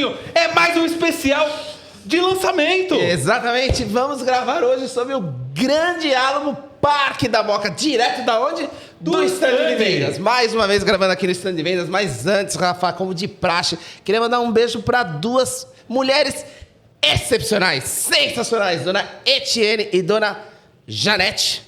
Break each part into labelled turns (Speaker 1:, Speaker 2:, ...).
Speaker 1: Ricardinho, é mais um especial de lançamento.
Speaker 2: Exatamente, vamos gravar hoje sobre o grande álbum Parque da Moca, direto da onde? Do stand de vendas. Mais uma vez gravando aqui no stand de vendas, mas antes, Rafa, como de praxe, queria mandar um beijo para duas mulheres excepcionais, sensacionais, Dona Etienne e Dona Janete,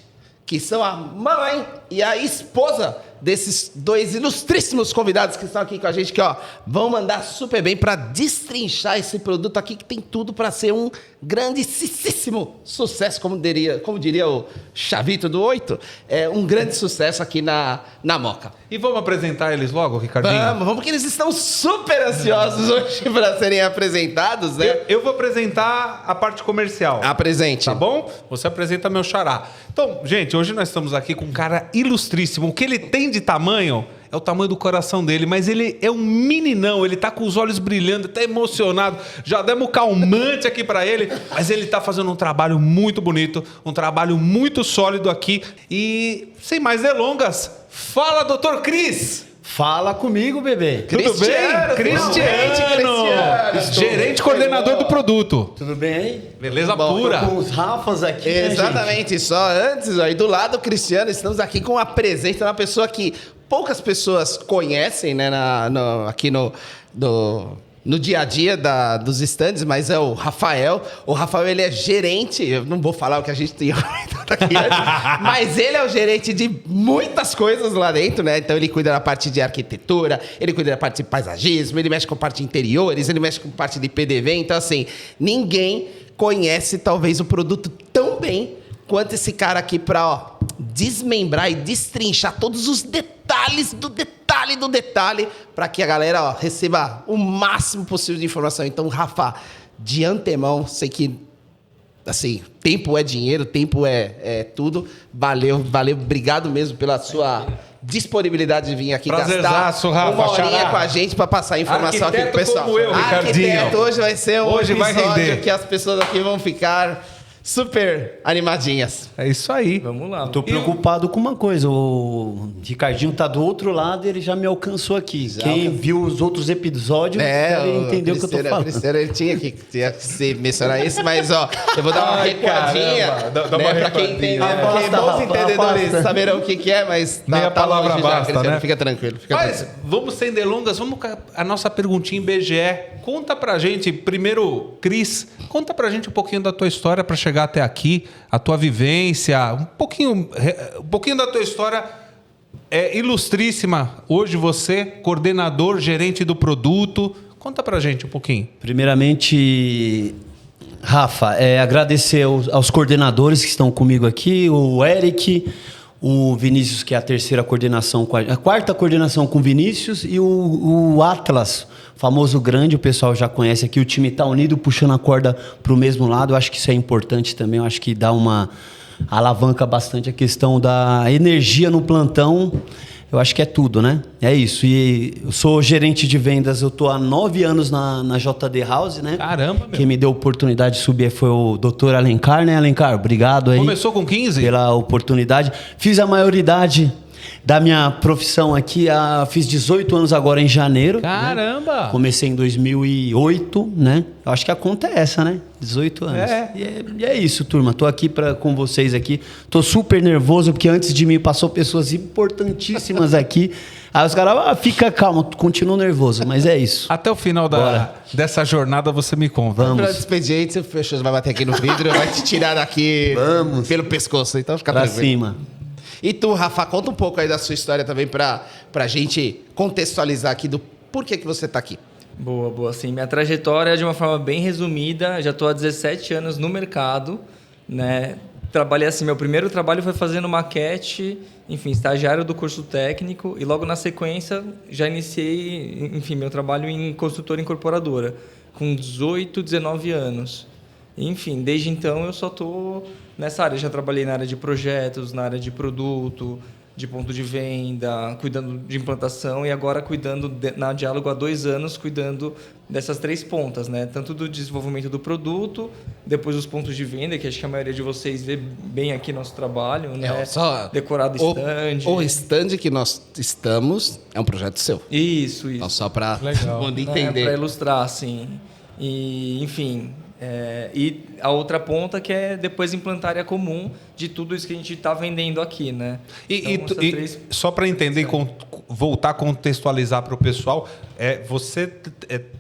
Speaker 2: que são a mamãe e a esposa desses dois ilustríssimos convidados que estão aqui com a gente, que ó, vão mandar super bem para destrinchar esse produto aqui, que tem tudo para ser um grandíssimo sucesso, como diria o Chavito do 8, um grande sucesso aqui na Moca.
Speaker 1: E vamos apresentar eles logo, Ricardinho?
Speaker 2: Vamos, porque eles estão super ansiosos hoje para serem apresentados, né?
Speaker 1: Eu vou apresentar a parte comercial.
Speaker 2: Apresente.
Speaker 1: Tá bom? Você apresenta meu xará. Então, gente, hoje nós estamos aqui com um cara ilustríssimo. O que ele tem de tamanho é o tamanho do coração dele, mas ele é um meninão, ele tá com os olhos brilhando, tá emocionado. Já demos calmante aqui para ele, mas ele tá fazendo um trabalho muito bonito, um trabalho muito sólido aqui. E, sem mais delongas, fala, Dr. Cris!
Speaker 3: Fala comigo, bebê.
Speaker 1: Tudo bem? Cristiano! Gerente coordenador do produto.
Speaker 3: Tudo bem aí?
Speaker 1: Beleza
Speaker 3: Bom,
Speaker 1: pura.
Speaker 3: tô com os Rafas aqui,
Speaker 2: Exatamente,
Speaker 3: né,
Speaker 2: só antes, aí do lado do Cristiano, estamos aqui com a presença de uma pessoa que poucas pessoas conhecem, né, aqui no dia a dia dos stands, mas é o Rafael. O Rafael, ele é gerente, eu não vou falar o que a gente tinha comentado aqui antes, mas ele é o gerente de muitas coisas lá dentro, né? Então ele cuida da parte de arquitetura, ele cuida da parte de paisagismo, ele mexe com parte de interiores, ele mexe com parte de PDV. Então, assim, ninguém conhece talvez o produto tão bem quanto esse cara aqui para, ó, desmembrar e destrinchar todos os detalhes do detalhe para que a galera, ó, receba o máximo possível de informação. Então, Rafa, de antemão, sei que, assim, tempo é dinheiro, tempo é tudo. Valeu, obrigado mesmo pela sua disponibilidade de vir aqui
Speaker 1: Prazerzaço,
Speaker 2: gastar
Speaker 1: Rafa,
Speaker 2: uma horinha
Speaker 1: xará.
Speaker 2: com a gente para passar a informação aqui pro pessoal.
Speaker 1: Como eu, Ricardinho.
Speaker 2: Arquiteto, hoje vai ser um
Speaker 1: Hoje vai
Speaker 2: episódio
Speaker 1: render.
Speaker 2: que as pessoas aqui vão ficar super animadinhas.
Speaker 1: É isso aí.
Speaker 4: Vamos lá.
Speaker 3: Tô preocupado com uma coisa. O Ricardinho tá do outro lado e ele já me alcançou aqui. Quem viu os outros episódios deve entender o que eu tô falando.
Speaker 2: Cristiano, ele tinha que se mencionar esse, mas ó, eu vou dar uma recuadinha,
Speaker 1: caramba, dá uma
Speaker 2: né, pra quem
Speaker 1: recuadinha.
Speaker 2: entende,
Speaker 3: Afasta,
Speaker 2: porque bons
Speaker 3: Rafa,
Speaker 2: entendedores
Speaker 3: afasta.
Speaker 2: saberão o que é, mas
Speaker 1: Meia palavra
Speaker 2: longe já,
Speaker 1: basta,
Speaker 2: Cristiano,
Speaker 1: né?
Speaker 2: Fica tranquilo.
Speaker 1: Mas vamos sem delongas, vamos com a nossa perguntinha em BGE. Conta pra gente, primeiro, Cris, conta pra gente um pouquinho da tua história para chegar até aqui, a tua vivência, um pouquinho da tua história ilustríssima. Hoje você, coordenador, gerente do produto. Conta pra gente um pouquinho.
Speaker 3: Primeiramente, Rafa, agradecer aos coordenadores que estão comigo aqui, o Eric, o Vinícius, que é a terceira coordenação, a quarta coordenação com o Vinícius, e o Atlas, famoso grande, o pessoal já conhece aqui, o time está unido, puxando a corda para o mesmo lado. Eu acho que isso é importante também, eu acho que dá alavanca bastante a questão da energia no plantão. Eu acho que é tudo, né? É isso. E eu sou gerente de vendas, eu estou há 9 anos na JD House, né?
Speaker 1: Caramba, meu.
Speaker 3: Quem me deu a oportunidade de subir foi o Dr. Alencar, né, Alencar? Obrigado aí.
Speaker 1: Começou com 15?
Speaker 3: Pela oportunidade. Fiz a maioridade da minha profissão aqui, fiz 18 anos agora em janeiro.
Speaker 1: Caramba!
Speaker 3: Né? Comecei em 2008, né? Eu acho que a conta é essa, né? 18 anos. E é isso, turma. Tô aqui com vocês aqui. Tô super nervoso, porque antes de mim passou pessoas importantíssimas aqui. Aí os caras, fica calmo, continuo nervoso, mas é isso.
Speaker 1: Até o final dessa jornada você me conta.
Speaker 2: Para
Speaker 3: Vamos.
Speaker 2: expediente, o Fechoso vai bater aqui no vidro, vai te tirar daqui pelo pescoço, então fica
Speaker 3: Pra
Speaker 2: tranquilo.
Speaker 3: cima.
Speaker 2: E tu, Rafa, conta um pouco aí da sua história também pra gente contextualizar aqui do porquê que você tá aqui.
Speaker 4: Boa. Assim, minha trajetória, de uma forma bem resumida, já estou há 17 anos no mercado, né? Trabalhei assim, meu primeiro trabalho foi fazendo maquete, enfim, estagiário do curso técnico, e logo na sequência já iniciei, enfim, meu trabalho em construtora incorporadora, com 18, 19 anos. Enfim, desde então eu só estou nessa área. Já trabalhei na área de projetos, na área de produto, de ponto de venda, cuidando de implantação e agora cuidando, na Diálogo há 2 anos, cuidando dessas 3 pontas, né? Tanto do desenvolvimento do produto, depois os pontos de venda, que acho que a maioria de vocês vê bem aqui nosso trabalho, né?
Speaker 2: Só
Speaker 4: Decorado stand.
Speaker 2: O stand que nós estamos é um projeto seu.
Speaker 4: Isso.
Speaker 2: Então, só para
Speaker 1: Legal.
Speaker 2: mundo entender.
Speaker 4: Para ilustrar, assim. E, enfim... e a outra ponta que é depois implantar a área comum de tudo isso que a gente está vendendo aqui, né? Então,
Speaker 1: Só para entender, voltar a contextualizar para o pessoal, você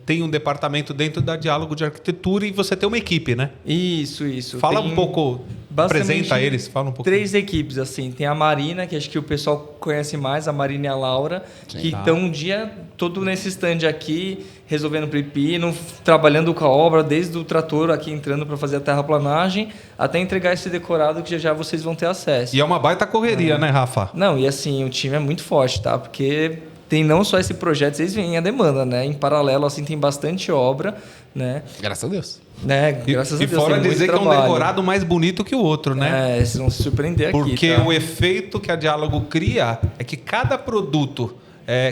Speaker 1: tem um departamento dentro da Diálogo de Arquitetura e você tem uma equipe, né?
Speaker 4: Isso.
Speaker 1: Fala
Speaker 4: Tem
Speaker 1: um pouco, apresenta eles, fala um pouco.
Speaker 4: 3 equipes, assim. Tem a Marina, que acho que o pessoal conhece mais, a Marina e a Laura, que estão um dia todo nesse stand aqui, resolvendo pepino, trabalhando com a obra, desde o trator aqui entrando para fazer a terraplanagem, até entregar esse decorado que já vocês vão ter acesso.
Speaker 1: E é uma baita correria, né, Rafa?
Speaker 4: Não, e assim, o time é muito forte, tá? Porque tem não só esse projeto, vocês veem a demanda, né? Em paralelo, assim, tem bastante obra, né?
Speaker 2: Graças a Deus.
Speaker 4: Né? Graças a Deus.
Speaker 1: E fora
Speaker 4: tem
Speaker 1: dizer
Speaker 4: muito
Speaker 1: que é um
Speaker 4: trabalho.
Speaker 1: decorado mais bonito que o outro, né?
Speaker 4: Vocês vão se surpreender aqui,
Speaker 1: Porque
Speaker 4: tá?
Speaker 1: o efeito que a Diálogo cria é que cada produto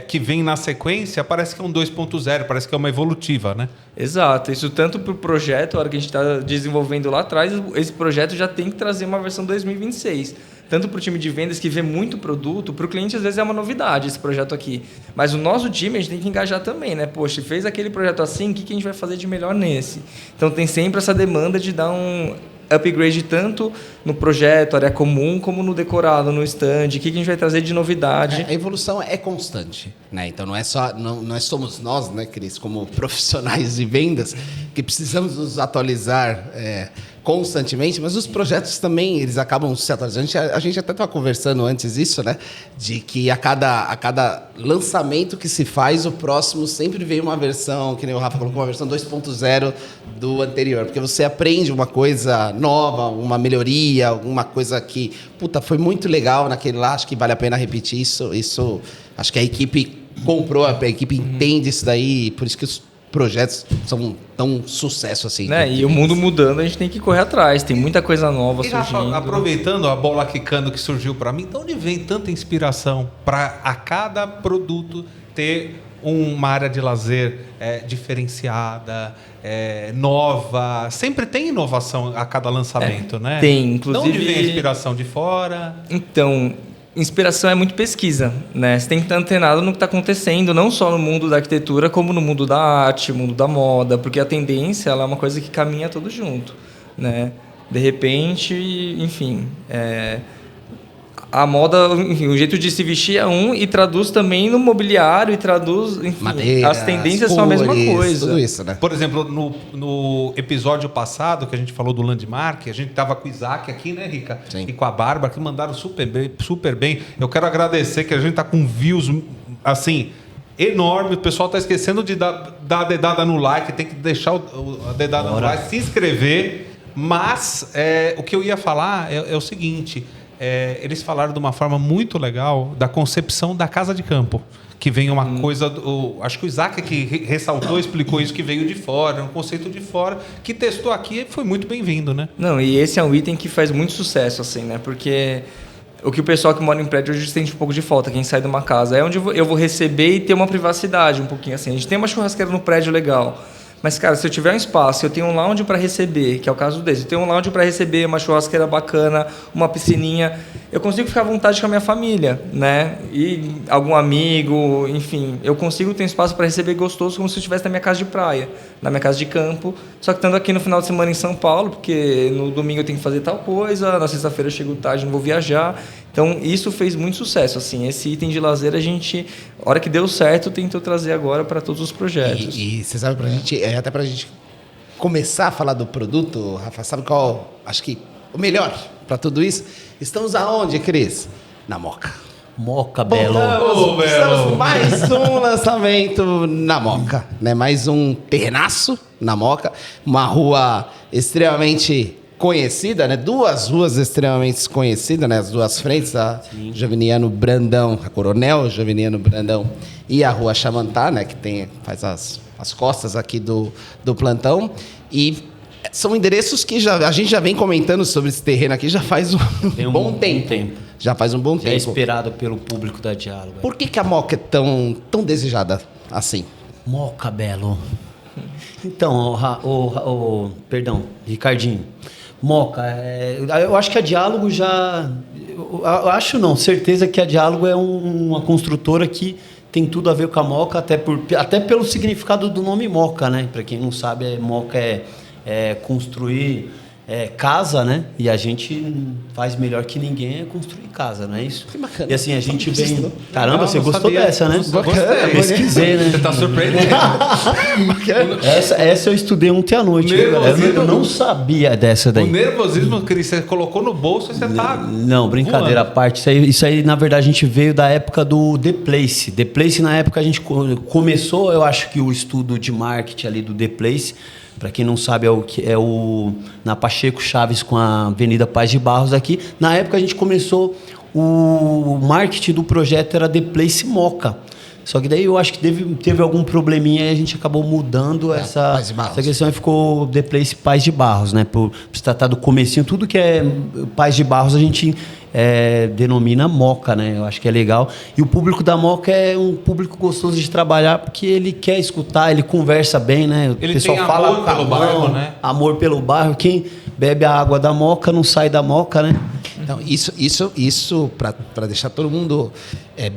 Speaker 1: que vem na sequência parece que é um 2.0, parece que é uma evolutiva, né?
Speaker 4: Exato. Isso tanto para o projeto, a hora que a gente está desenvolvendo lá atrás, esse projeto já tem que trazer uma versão 2026. Tanto para o time de vendas que vê muito produto, para o cliente às vezes é uma novidade esse projeto aqui. Mas o nosso time a gente tem que engajar também, né? Poxa, fez aquele projeto assim, o que a gente vai fazer de melhor nesse? Então tem sempre essa demanda de dar um upgrade tanto no projeto, área comum, como no decorado, no stand, o que a gente vai trazer de novidade.
Speaker 2: A evolução é constante, né? Então não é só, nós somos nós, né, Cris, como profissionais de vendas, que precisamos nos atualizar constantemente, mas os projetos também, eles acabam se atualizando. A gente até estava conversando antes isso, né? De que a cada lançamento que se faz, o próximo sempre vem uma versão, que nem o Rafa colocou, uma versão 2.0 do anterior, porque você aprende uma coisa nova, uma melhoria, alguma coisa que, foi muito legal naquele lá, acho que vale a pena repetir isso, acho que a equipe comprou, a equipe entende isso daí, por isso que os projetos são tão sucesso assim.
Speaker 4: Né? E o mundo mudando, a gente tem que correr atrás, tem muita coisa nova
Speaker 1: E Rafa,
Speaker 4: surgindo.
Speaker 1: aproveitando a bola quicando que surgiu para mim, de onde vem tanta inspiração para a cada produto ter uma área de lazer diferenciada, nova? Sempre tem inovação a cada lançamento, né?
Speaker 4: Tem, inclusive.
Speaker 1: De onde vem a inspiração? De fora?
Speaker 4: Então, inspiração é muito pesquisa, né? Você tem que estar antenado no que está acontecendo, não só no mundo da arquitetura, como no mundo da arte, mundo da moda, porque a tendência ela é uma coisa que caminha todo junto, né? De repente, enfim, a moda, enfim, o jeito de se vestir é um e traduz também no mobiliário e traduz, enfim,
Speaker 2: Madeira,
Speaker 4: as tendências são a
Speaker 2: cores,
Speaker 4: mesma coisa.
Speaker 2: tudo isso, né?
Speaker 1: Por exemplo, no episódio passado, que a gente falou do Landmark, a gente estava com o Isaac aqui, né, Rica?
Speaker 2: Sim.
Speaker 1: E com a Bárbara, que mandaram super bem. Eu quero agradecer que a gente está com views, assim, enorme. O pessoal está esquecendo de dar a dedada no like, tem que deixar a dedada no like, se inscrever. Mas o que eu ia falar é o seguinte... eles falaram de uma forma muito legal da concepção da casa de campo, que vem uma coisa... acho que o Isaac que ressaltou, explicou isso, que veio de fora, um conceito de fora, que testou aqui e foi muito bem-vindo, né?
Speaker 4: Não, e esse é um item que faz muito sucesso, assim, né? Porque o que o pessoal que mora em prédio hoje sente um pouco de falta, quem sai de uma casa. É onde eu vou receber e ter uma privacidade um pouquinho, assim. A gente tem uma churrasqueira no prédio legal, mas, cara, se eu tiver um espaço, eu tenho um lounge para receber, que é o caso desse, eu tenho um lounge para receber, uma churrasqueira bacana, uma piscininha, eu consigo ficar à vontade com a minha família, né? E algum amigo, enfim, eu consigo ter um espaço para receber gostoso como se eu estivesse na minha casa de praia, na minha casa de campo, só que estando aqui no final de semana em São Paulo, porque no domingo eu tenho que fazer tal coisa, na sexta-feira eu chego tarde, não vou viajar. Então, isso fez muito sucesso, assim, esse item de lazer a gente, a hora que deu certo, tentou trazer agora para todos os projetos.
Speaker 2: E você sabe, até pra gente começar a falar do produto, Rafa, sabe qual, acho que o melhor para tudo isso? Estamos aonde, Cris? Na Moca.
Speaker 3: Moca, Belo.
Speaker 2: Estamos mais um lançamento na Moca, né? Mais um terrenaço na Moca, uma rua extremamente conhecida, né? 2 ruas extremamente conhecidas, né? As 2 frentes, a Joviniano Brandão, a Coronel Joviniano Brandão e a Rua Chamantá, né? Que faz as costas aqui do plantão. E são endereços que a gente já vem comentando sobre esse terreno aqui já faz um bom tempo. já faz um bom
Speaker 3: É
Speaker 2: tempo.
Speaker 3: esperado pelo público da Diálogo.
Speaker 2: Por que a Moca é tão desejada assim?
Speaker 3: Moca, Belo. Então, perdão, Ricardinho. Moca, eu acho que a Diálogo já... Eu acho não, certeza que a Diálogo é uma construtora que tem tudo a ver com a Moca, até pelo significado do nome Moca, né? Para quem não sabe, Moca é construir casa, né? E a gente faz melhor que ninguém é construir casa, não é isso?
Speaker 2: Que bacana.
Speaker 3: E assim, a gente vem...
Speaker 1: Não,
Speaker 3: Caramba, você
Speaker 1: não
Speaker 3: gostou
Speaker 1: sabia.
Speaker 3: dessa, né?
Speaker 1: Gostei.
Speaker 3: Pesquisei, né?
Speaker 1: Você tá surpreendendo.
Speaker 3: Essa eu estudei ontem à noite.
Speaker 1: Nervosismo.
Speaker 3: Eu não sabia dessa
Speaker 1: O
Speaker 3: daí.
Speaker 1: nervosismo, Cris, você colocou no bolso e você tá...
Speaker 3: Não, brincadeira à
Speaker 1: voando.
Speaker 3: parte. Isso aí, na verdade, a gente veio da época do The Place. The Place, na época, a gente começou, eu acho que o estudo de marketing ali do The Place, para quem não sabe, na Pacheco Chaves com a Avenida Paz de Barros aqui. Na época, a gente começou, o marketing do projeto era The Place Moca. Só que daí eu acho que teve algum probleminha e a gente acabou mudando essa questão e ficou The Place Paz de Barros, né? Por se tratar do comecinho, tudo que é Paz de Barros a gente denomina Moca, né? Eu acho que é legal. E o público da Moca é um público gostoso de trabalhar porque ele quer escutar, ele conversa bem, né?
Speaker 1: Ele tem amor pelo bairro, né?
Speaker 3: Amor pelo bairro. Quem bebe a água da Moca não sai da Moca, né?
Speaker 2: Então, isso para deixar todo mundo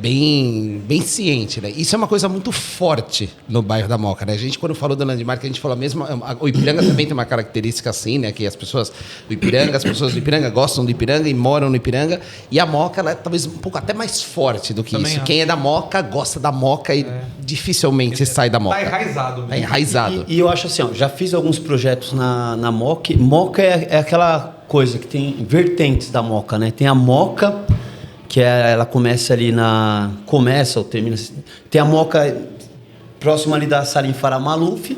Speaker 2: bem ciente, né? Isso é uma coisa muito forte no bairro da Moca, né? A gente, quando falou da Landmark, a gente falou a mesma... O Ipiranga também tem uma característica assim, né? Que as pessoas do Ipiranga gostam do Ipiranga e moram no Ipiranga. E a Moca, ela é talvez um pouco até mais forte do que
Speaker 1: Também
Speaker 2: isso.
Speaker 1: acho.
Speaker 2: Quem é da Moca, gosta da Moca e dificilmente sai da Moca.
Speaker 1: Tá enraizado
Speaker 2: Tá
Speaker 1: mesmo.
Speaker 2: enraizado.
Speaker 3: E eu acho assim, ó, já fiz alguns projetos na Moca. Moca é aquela coisa que tem vertentes da Moca, né? Tem a Moca, que ela começa ali começa ou termina... Tem a Moca próxima ali da Salim Farah Maluf.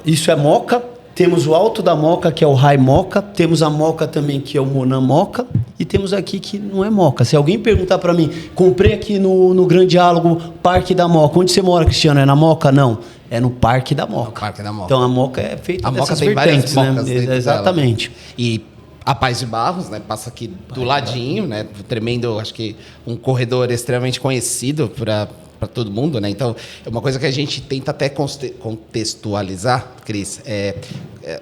Speaker 3: Isso é Moca. Temos o Alto da Moca, que é o High Moca. Temos a Moca também, que é o Monan Moca. E temos aqui que não é Moca. Se alguém perguntar para mim, comprei aqui no Grande Diálogo, Parque da Moca. Onde você mora, Cristiano? É na Moca? Não. É no Parque da Moca.
Speaker 2: Parque da Moca.
Speaker 3: Então a Moca é feita
Speaker 2: A Moca
Speaker 3: dessas
Speaker 2: tem várias
Speaker 3: vertentes, né?
Speaker 2: mocas dentro dela.
Speaker 3: Exatamente.
Speaker 2: E a Paz de Barros, né, passa aqui do ladinho, né, tremendo, acho que um corredor extremamente conhecido para todo mundo, né? Então, é uma coisa que a gente tenta até contextualizar, Cris,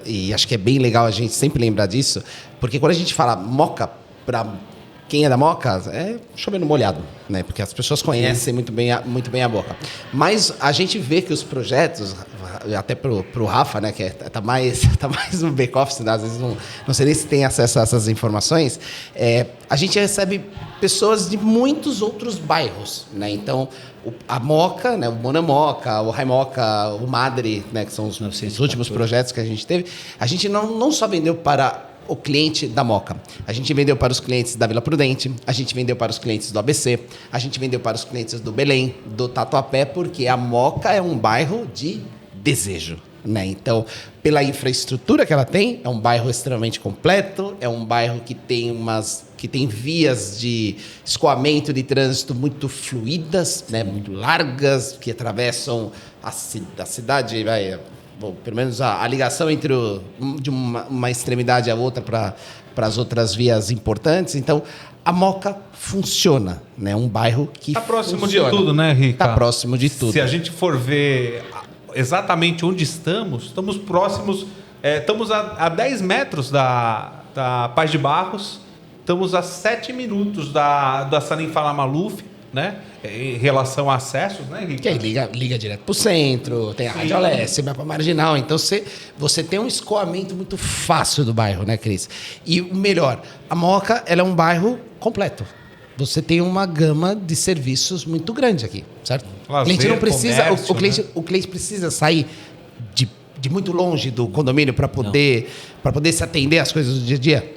Speaker 2: e acho que é bem legal a gente sempre lembrar disso, porque quando a gente fala Moca, para quem é da Moca, é chovendo molhado, né? Porque as pessoas conhecem muito bem a Moca. Mas a gente vê que os projetos, até pro Rafa, né, que tá mais no back-office, né? Às vezes não sei nem se tem acesso a essas informações, a gente recebe pessoas de muitos outros bairros, né? Então, a Moca, né, o Monan Moca, o High Moca, o Madre, né, que são os últimos projetos que a gente teve, a gente não só vendeu para o cliente da Moca. A gente vendeu para os clientes da Vila Prudente, a gente vendeu para os clientes do ABC, a gente vendeu para os clientes do Belém, do Tatuapé, porque a Moca é um bairro de desejo, né? Então, pela infraestrutura que ela tem, é um bairro extremamente completo, é um bairro que tem vias de escoamento de trânsito muito fluídas, né? Muito largas, que atravessam a cidade, bom, pelo menos a ligação de uma extremidade à outra para as outras vias importantes. Então, a Moca funciona, né? Um bairro que
Speaker 1: Tá próximo
Speaker 2: funciona.
Speaker 1: de tudo, né, Rica?
Speaker 2: Tá próximo de tudo.
Speaker 1: Se a gente for ver exatamente onde estamos próximos, estamos a 10 metros da Paz de Barros, estamos a 7 minutos da Salim Farah Maluf, né? Em relação a acessos, né, Rica?
Speaker 2: Que aí liga direto pro centro, tem a Rádio Leste, vai pra Marginal. Então, você tem um escoamento muito fácil do bairro, né, Cris? E o melhor, a Moca, ela é um bairro completo. Você tem uma gama de serviços muito grande aqui, certo?
Speaker 1: Lazer,
Speaker 2: O cliente não precisa,
Speaker 1: comércio,
Speaker 2: o cliente precisa sair de muito longe do condomínio para poder se atender às coisas do dia a dia?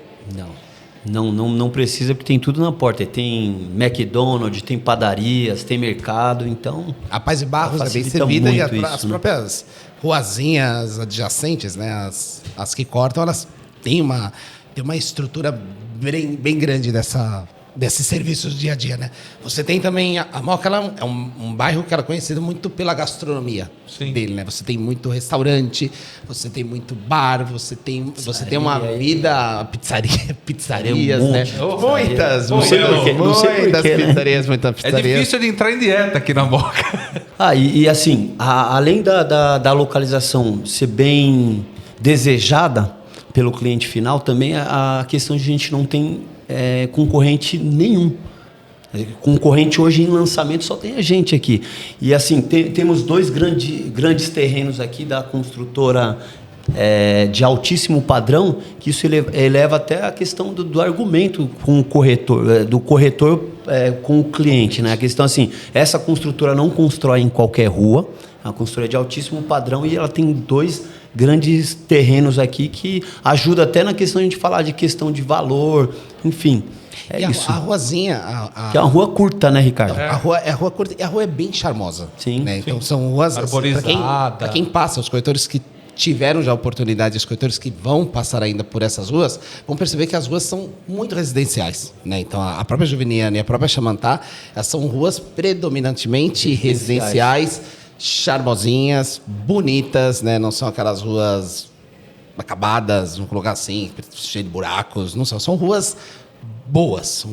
Speaker 3: Não precisa, porque tem tudo na porta. Tem McDonald's, tem padarias, tem mercado, então...
Speaker 2: A Paz de Barros é bem
Speaker 3: facilita
Speaker 2: servida e
Speaker 3: muito
Speaker 2: as
Speaker 3: isso, né?
Speaker 2: próprias ruazinhas adjacentes, né? As que cortam, elas têm uma estrutura bem grande desses serviços do dia a dia, né? Você tem também a Moca, ela é um bairro que era conhecido muito pela gastronomia dele, né? Você tem muito restaurante, você tem muito bar, você tem uma vida pizzarias, né? Muitas pizzarias, muitas pizzarias.
Speaker 1: É difícil de entrar em dieta aqui na Moca.
Speaker 3: E assim, além da localização ser bem desejada pelo cliente final, também a questão de a gente não tem concorrente nenhum. Concorrente hoje em lançamento só tem a gente aqui. E assim, temos 2 grandes terrenos aqui da construtora de altíssimo padrão, que isso eleva até a questão do argumento com o corretor, do corretor com o cliente, né? A questão assim, essa construtora não constrói em qualquer rua, a construtora é de altíssimo padrão e ela tem 2 grandes terrenos aqui que ajuda até na questão de a gente falar de questão de valor, enfim. Isso.
Speaker 2: A ruazinha...
Speaker 3: Que é uma rua curta, né, Ricardo?
Speaker 2: A rua curta e a rua é bem charmosa.
Speaker 3: Sim.
Speaker 2: Né? Então são ruas...
Speaker 1: Arborizada.
Speaker 2: Para quem passa, os corretores que tiveram já a oportunidade, os corretores que vão passar ainda por essas ruas, vão perceber que as ruas são muito residenciais. Né? Então a própria Juveniana e a própria Chamantá, elas são ruas predominantemente residenciais, charmosinhas, bonitas, né? Não são aquelas ruas acabadas, vamos colocar assim, cheias de buracos, não são. São ruas boas,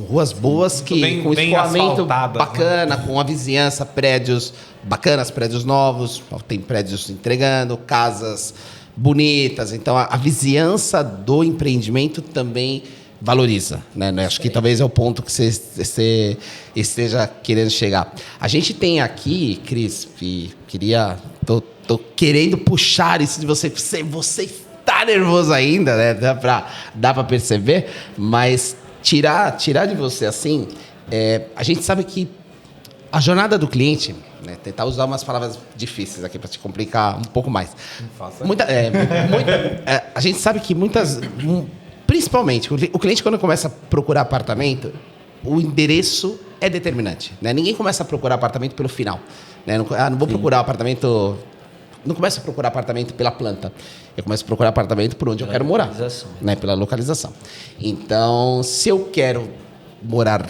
Speaker 2: que
Speaker 1: bem,
Speaker 2: com escoamento
Speaker 1: né?
Speaker 2: bacana, com a vizinhança, prédios bacanas, prédios novos, tem prédios entregando, casas bonitas. Então a vizinhança do empreendimento também valoriza, né? Acho que talvez é o ponto que você esteja querendo chegar. A gente tem aqui, Cris, e tô querendo puxar isso de você está nervoso ainda, né? Dá para perceber, mas tirar de você assim, a gente sabe que a jornada do cliente, né? Tentar usar umas palavras difíceis aqui para te complicar um pouco mais. A gente sabe que principalmente, o cliente quando começa a procurar apartamento, o endereço é determinante, né? Ninguém começa a procurar apartamento pelo final, né? Não vou procurar apartamento... Não começo a procurar apartamento pela planta. Eu começo a procurar apartamento por onde eu quero morar, né? Pela localização. Então, se eu quero morar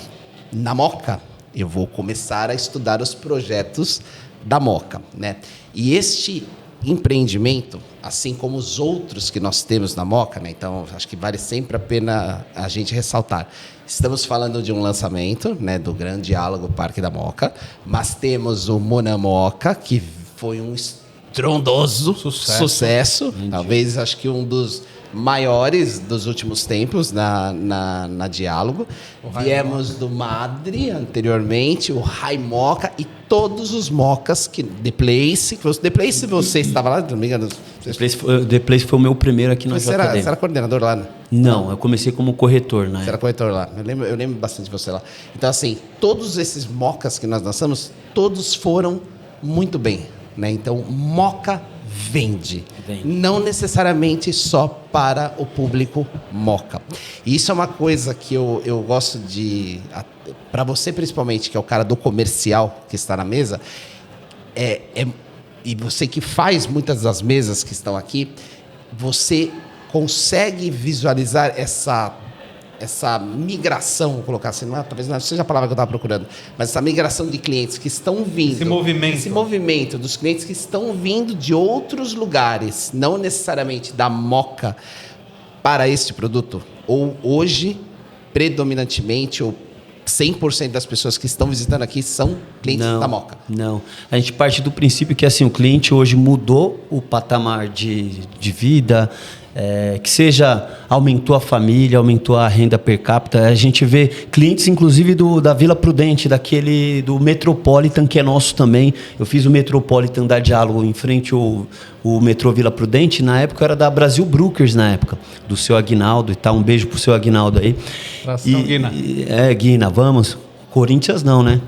Speaker 2: na Moca, eu vou começar a estudar os projetos da Moca, né? E este empreendimento, assim como os outros que nós temos na Moca, né? Então, acho que vale sempre a pena a gente ressaltar. Estamos falando de um lançamento, né, do Grande Diálogo Parque da Moca, mas temos o Mona Moca, que foi um estrondoso sucesso. Talvez, acho que um dos maiores dos últimos tempos na Diálogo. Viemos do Madre anteriormente, o High Moca e todos os mocas que The Place você estava lá, não me engano.
Speaker 3: The Place foi o meu primeiro aqui no JD.
Speaker 2: Você era coordenador lá, né?
Speaker 3: Não, eu comecei como corretor, né?
Speaker 2: Você era corretor lá. Eu lembro bastante de você lá. Então, assim, todos esses mocas que nós lançamos, todos foram muito bem, né? Então, Moca vende. Não necessariamente só para o público Moca. E isso é uma coisa que eu gosto de... Para você, principalmente, que é o cara do comercial que está na mesa, e você que faz muitas das mesas que estão aqui, você consegue visualizar essa migração, vou colocar assim, talvez não seja a palavra que eu estava procurando, mas essa migração de clientes que estão vindo. Esse movimento dos clientes que estão vindo de outros lugares, não necessariamente da Moca, para este produto. Ou hoje, predominantemente, ou 100% das pessoas que estão visitando aqui são clientes da Moca.
Speaker 3: Não. A gente parte do princípio que assim, o cliente hoje mudou o patamar de vida, que seja, aumentou a família, aumentou a renda per capita. A gente vê clientes, inclusive, da Vila Prudente, do Metropolitan, que é nosso também. Eu fiz o Metropolitan da Diálogo em frente ao metrô Vila Prudente. Na época era da Brasil Brokers, na época, do seu Aguinaldo e tal. Um beijo pro seu Aguinaldo aí.
Speaker 1: Guina.
Speaker 3: Guina, vamos. Corinthians não, né?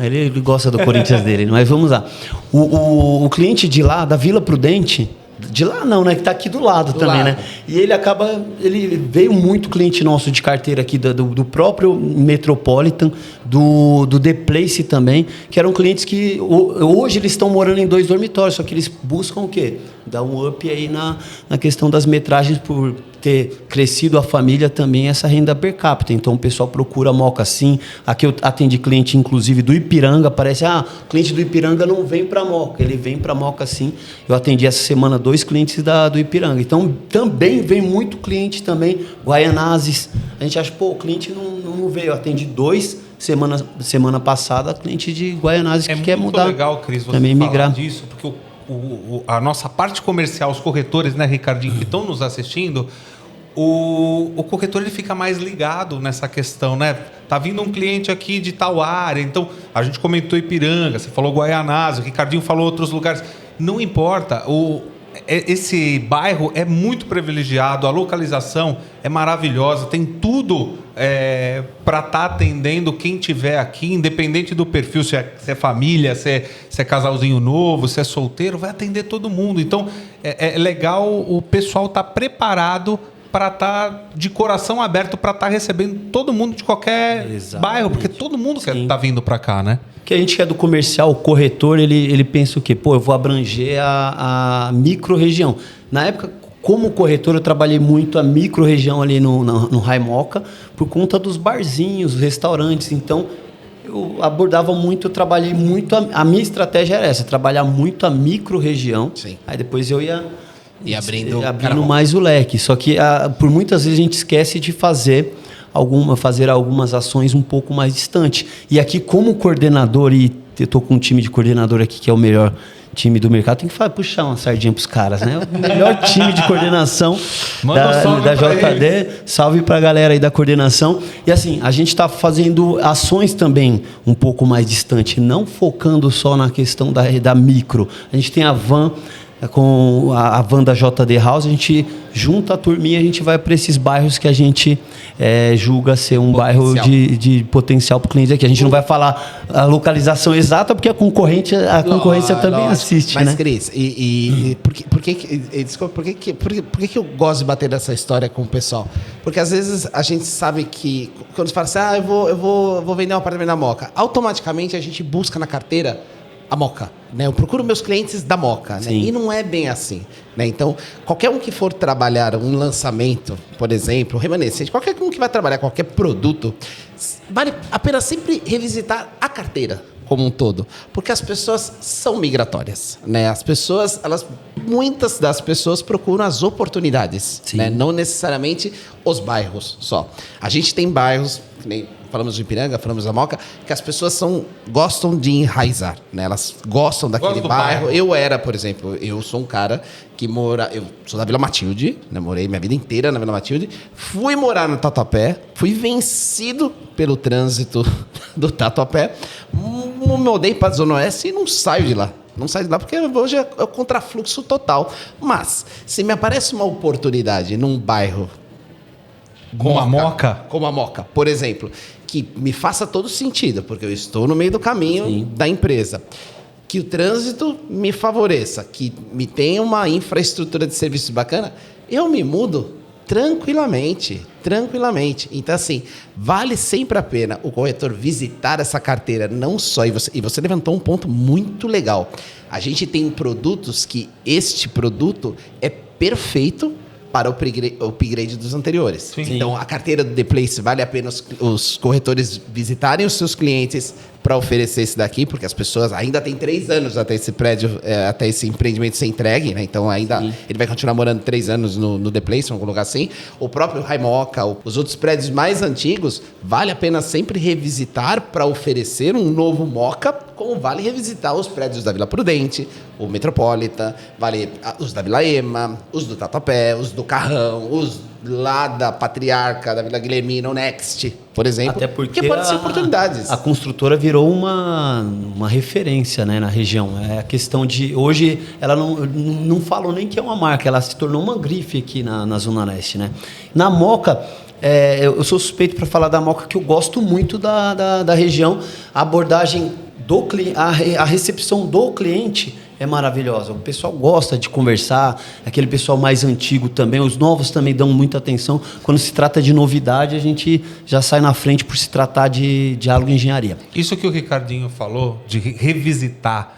Speaker 3: Ele gosta do Corinthians dele, mas vamos lá. O cliente de lá, da Vila Prudente... De lá não, né? Que tá aqui do lado também, né? E ele veio muito cliente nosso de carteira aqui do próprio Metropolitan, do The Place também, que eram clientes que hoje eles estão morando em 2 dormitórios, só que eles buscam o quê? Dar um up aí na questão das metragens, por ter crescido a família também, essa renda per capita. Então o pessoal procura moca sim. Aqui eu atendi cliente, inclusive, do Ipiranga. Parece, o cliente do Ipiranga não vem para moca. Ele vem para moca sim. Eu atendi essa semana 2 clientes do Ipiranga. Então também vem muito cliente também, Guaianazes. A gente acha, o cliente não veio. Eu atendi 2 semana passada, cliente de Guaianazes que quer mudar.
Speaker 1: É muito legal, Cris, você
Speaker 3: também migrar
Speaker 1: disso, porque a nossa parte comercial, os corretores, né, Ricardinho, que estão nos assistindo, o corretor ele fica mais ligado nessa questão, né? Tá vindo um cliente aqui de tal área, então a gente comentou Ipiranga, você falou Guaianazes, o Ricardinho falou outros lugares. Não importa, esse bairro é muito privilegiado, a localização é maravilhosa, tem tudo para estar atendendo quem tiver aqui, independente do perfil, se é família, se é casalzinho novo, se é solteiro, vai atender todo mundo. Então é legal o pessoal estar preparado para estar de coração aberto, para estar recebendo todo mundo de qualquer bairro, porque todo mundo quer estar vindo para cá, né?
Speaker 3: Que a gente que é do comercial, o corretor, ele pensa o quê? Eu vou abranger a micro-região. Na época, como corretor, eu trabalhei muito a micro-região ali no Raimoca, por conta dos barzinhos, restaurantes. Então, eu abordava muito, eu trabalhei muito, a minha estratégia era essa, trabalhar muito a micro-região. Sim. Aí depois eu ia abrindo mais o leque. Só que por muitas vezes a gente esquece de fazer algumas ações um pouco mais distantes. E aqui, como coordenador, e eu estou com um time de coordenador aqui que é o melhor time do mercado, tem que puxar uma sardinha para os caras, né? O melhor time de coordenação da JD. Salve para a galera aí da coordenação. E assim, a gente está fazendo ações também um pouco mais distante, não focando só na questão da micro. A gente tem a van, com a van da JD House, a gente junta a turminha, a gente vai para esses bairros que a gente julga ser um bairro de potencial para o cliente aqui. A gente não vai falar a localização exata, porque a concorrência também assiste,
Speaker 2: mas,
Speaker 3: né?
Speaker 2: Cris, por que eu gosto de bater nessa história com o pessoal? Porque às vezes a gente sabe que quando você fala assim, eu vou vender um apartamento na Moca, automaticamente a gente busca na carteira a Moca, né? Eu procuro meus clientes da Moca, né? E não é bem assim, né? Então, qualquer um que for trabalhar um lançamento, por exemplo, remanescente, qualquer um que vai trabalhar qualquer produto, vale a pena sempre revisitar a carteira como um todo, porque as pessoas são migratórias, né? Muitas das pessoas procuram as oportunidades, né? Não necessariamente os bairros só. A gente tem bairros, que nem falamos de Ipiranga, falamos da Moca, que as pessoas gostam de enraizar, né? Elas gostam daquele bairro. Por exemplo, eu sou um cara que eu sou da Vila Matilde, né? Morei minha vida inteira na Vila Matilde, fui morar no Tatuapé, fui vencido pelo trânsito do Tatuapé, mudei para a Zona Oeste e não saio de lá. Não saio de lá porque hoje é o contrafluxo total. Mas, se me aparece uma oportunidade num bairro como a Moca, por exemplo, que me faça todo sentido, porque eu estou no meio do caminho da empresa, que o trânsito me favoreça, que me tenha uma infraestrutura de serviços bacana, eu me mudo tranquilamente. Então, assim, vale sempre a pena o corretor visitar essa carteira, não só, e você levantou um ponto muito legal. A gente tem produtos que este produto é perfeito para o upgrade dos anteriores. Então, a carteira do The Place, vale a pena os corretores visitarem os seus clientes para oferecer esse daqui, porque as pessoas ainda têm 3 anos até esse prédio, até esse empreendimento ser entregue, né? Então, ele vai continuar morando 3 anos no The Place, vamos colocar assim. O próprio Raimoca, os outros prédios mais antigos, vale a pena sempre revisitar para oferecer um novo Moca, como vale revisitar os prédios da Vila Prudente, o Metropolitan, vale os da Vila Ema, os do Tatuapé, os do Carrão, os lá da Patriarca, da Vila Guilhermina, o Next, por exemplo.
Speaker 3: Até porque
Speaker 2: pode ser oportunidades.
Speaker 3: A construtora virou uma referência, né, na região. É a questão de... Hoje, ela não falou nem que é uma marca, ela se tornou uma grife aqui na Zona Leste, né? Na Moca... eu sou suspeito para falar da Moca, que eu gosto muito da região. A abordagem do cliente, a recepção do cliente é maravilhosa. O pessoal gosta de conversar, aquele pessoal mais antigo também, os novos também dão muita atenção. Quando se trata de novidade, a gente já sai na frente por se tratar de diálogo e engenharia.
Speaker 1: Isso que o Ricardinho falou, de revisitar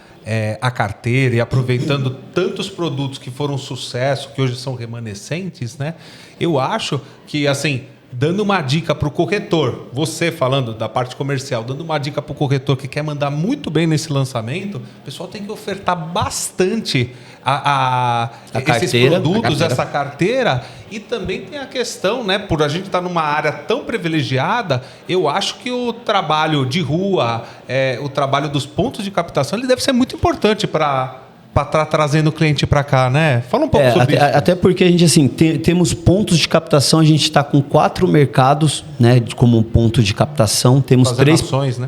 Speaker 1: a carteira e aproveitando tantos produtos que foram sucesso, que hoje são remanescentes, né? Eu acho que, assim, dando uma dica para o corretor, você falando da parte comercial, dando uma dica para o corretor que quer mandar muito bem nesse lançamento, o pessoal tem que ofertar bastante esses produtos, essa carteira. E também tem a questão, né, por a gente estar numa área tão privilegiada, eu acho que o trabalho de rua, o trabalho dos pontos de captação, ele deve ser muito importante para estar trazendo o cliente para cá, né? Fala um pouco sobre isso.
Speaker 3: Até porque a gente, assim, temos pontos de captação, a gente está com 4 mercados, né, como ponto de captação. Temos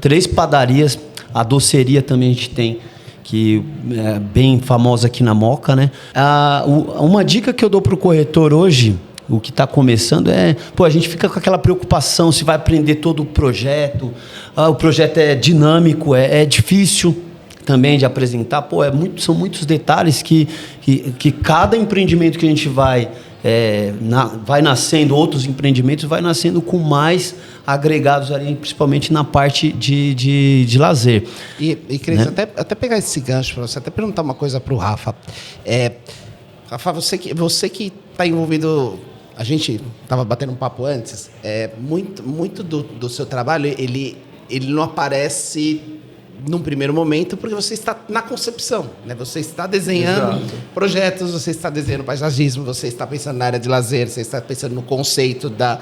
Speaker 3: três padarias, a doceria também a gente tem, que é bem famosa aqui na Moca, né? Uma dica que eu dou para o corretor hoje, o que está começando a gente fica com aquela preocupação se vai aprender todo o projeto, o projeto é dinâmico, é difícil também de apresentar, são muitos detalhes que cada empreendimento que a gente vai nascendo, outros empreendimentos vai nascendo com mais agregados ali, principalmente na parte de lazer.
Speaker 2: E Cris, né? até pegar esse gancho para você, até perguntar uma coisa para o Rafa. Rafa, você que está envolvido, a gente estava batendo um papo antes, muito do seu trabalho, ele não aparece num primeiro momento, porque você está na concepção, né? Você está desenhando projetos, você está desenhando paisagismo, você está pensando na área de lazer, você está pensando no conceito da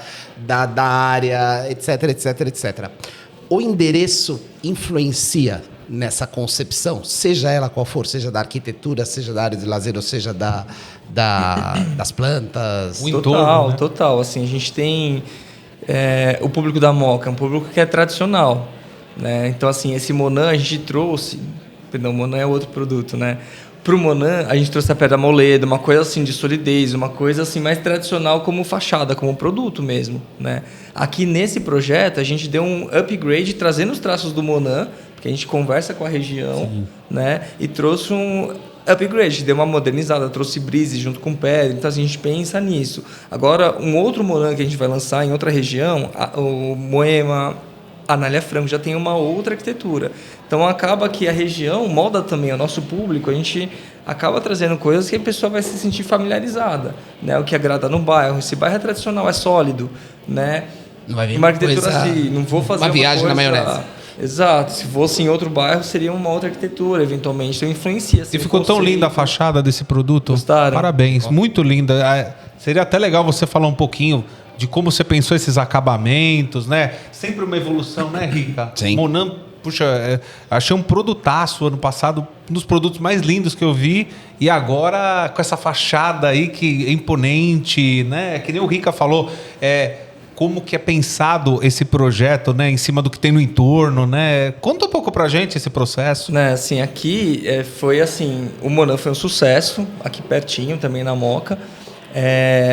Speaker 2: área, etc, etc, etc. O endereço influencia nessa concepção, seja ela qual for, seja da arquitetura, seja da área de lazer, ou seja das plantas.
Speaker 1: O entorno, né?
Speaker 4: Total. Assim, a gente tem o público da Moca, é um público que é tradicional, né? Então, assim, esse Monan a gente trouxe... Perdão, Monan é outro produto, né? Para o Monan, a gente trouxe a pedra moleda, uma coisa assim de solidez, uma coisa assim mais tradicional como fachada, como produto mesmo, né? Aqui nesse projeto, a gente deu um upgrade trazendo os traços do Monan, porque a gente conversa com a região, né? E trouxe um upgrade, deu uma modernizada, trouxe brise junto com pedra, então assim, a gente pensa nisso. Agora, um outro Monan que a gente vai lançar em outra região, o Moema... Anália Franco já tem uma outra arquitetura. Então, acaba que a região molda também o nosso público, a gente acaba trazendo coisas que a pessoa vai se sentir familiarizada, né? O que agrada no bairro. Esse bairro é tradicional, é sólido, né?
Speaker 2: Não vai vir
Speaker 4: uma arquitetura assim, não vou fazer
Speaker 2: uma viagem
Speaker 4: coisa...
Speaker 2: na maionese.
Speaker 4: Exato. Se fosse em outro bairro, seria uma outra arquitetura, eventualmente. Então, influencia. Assim,
Speaker 1: e ficou tão linda a fachada desse produto.
Speaker 4: Gostaram?
Speaker 1: Parabéns, muito linda. Seria até legal você falar um pouquinho de como você pensou esses acabamentos, né? Sempre uma evolução, né, Rica?
Speaker 2: Sim.
Speaker 1: Monan, puxa, achei um produtaço ano passado, um dos produtos mais lindos que eu vi. E agora, com essa fachada aí que é imponente, né? Que nem o Rica falou, como que é pensado esse projeto, né? Em cima do que tem no entorno, né? Conta um pouco pra gente esse processo.
Speaker 4: Né, assim, aqui foi assim, o Monan foi um sucesso, aqui pertinho, também na Moca.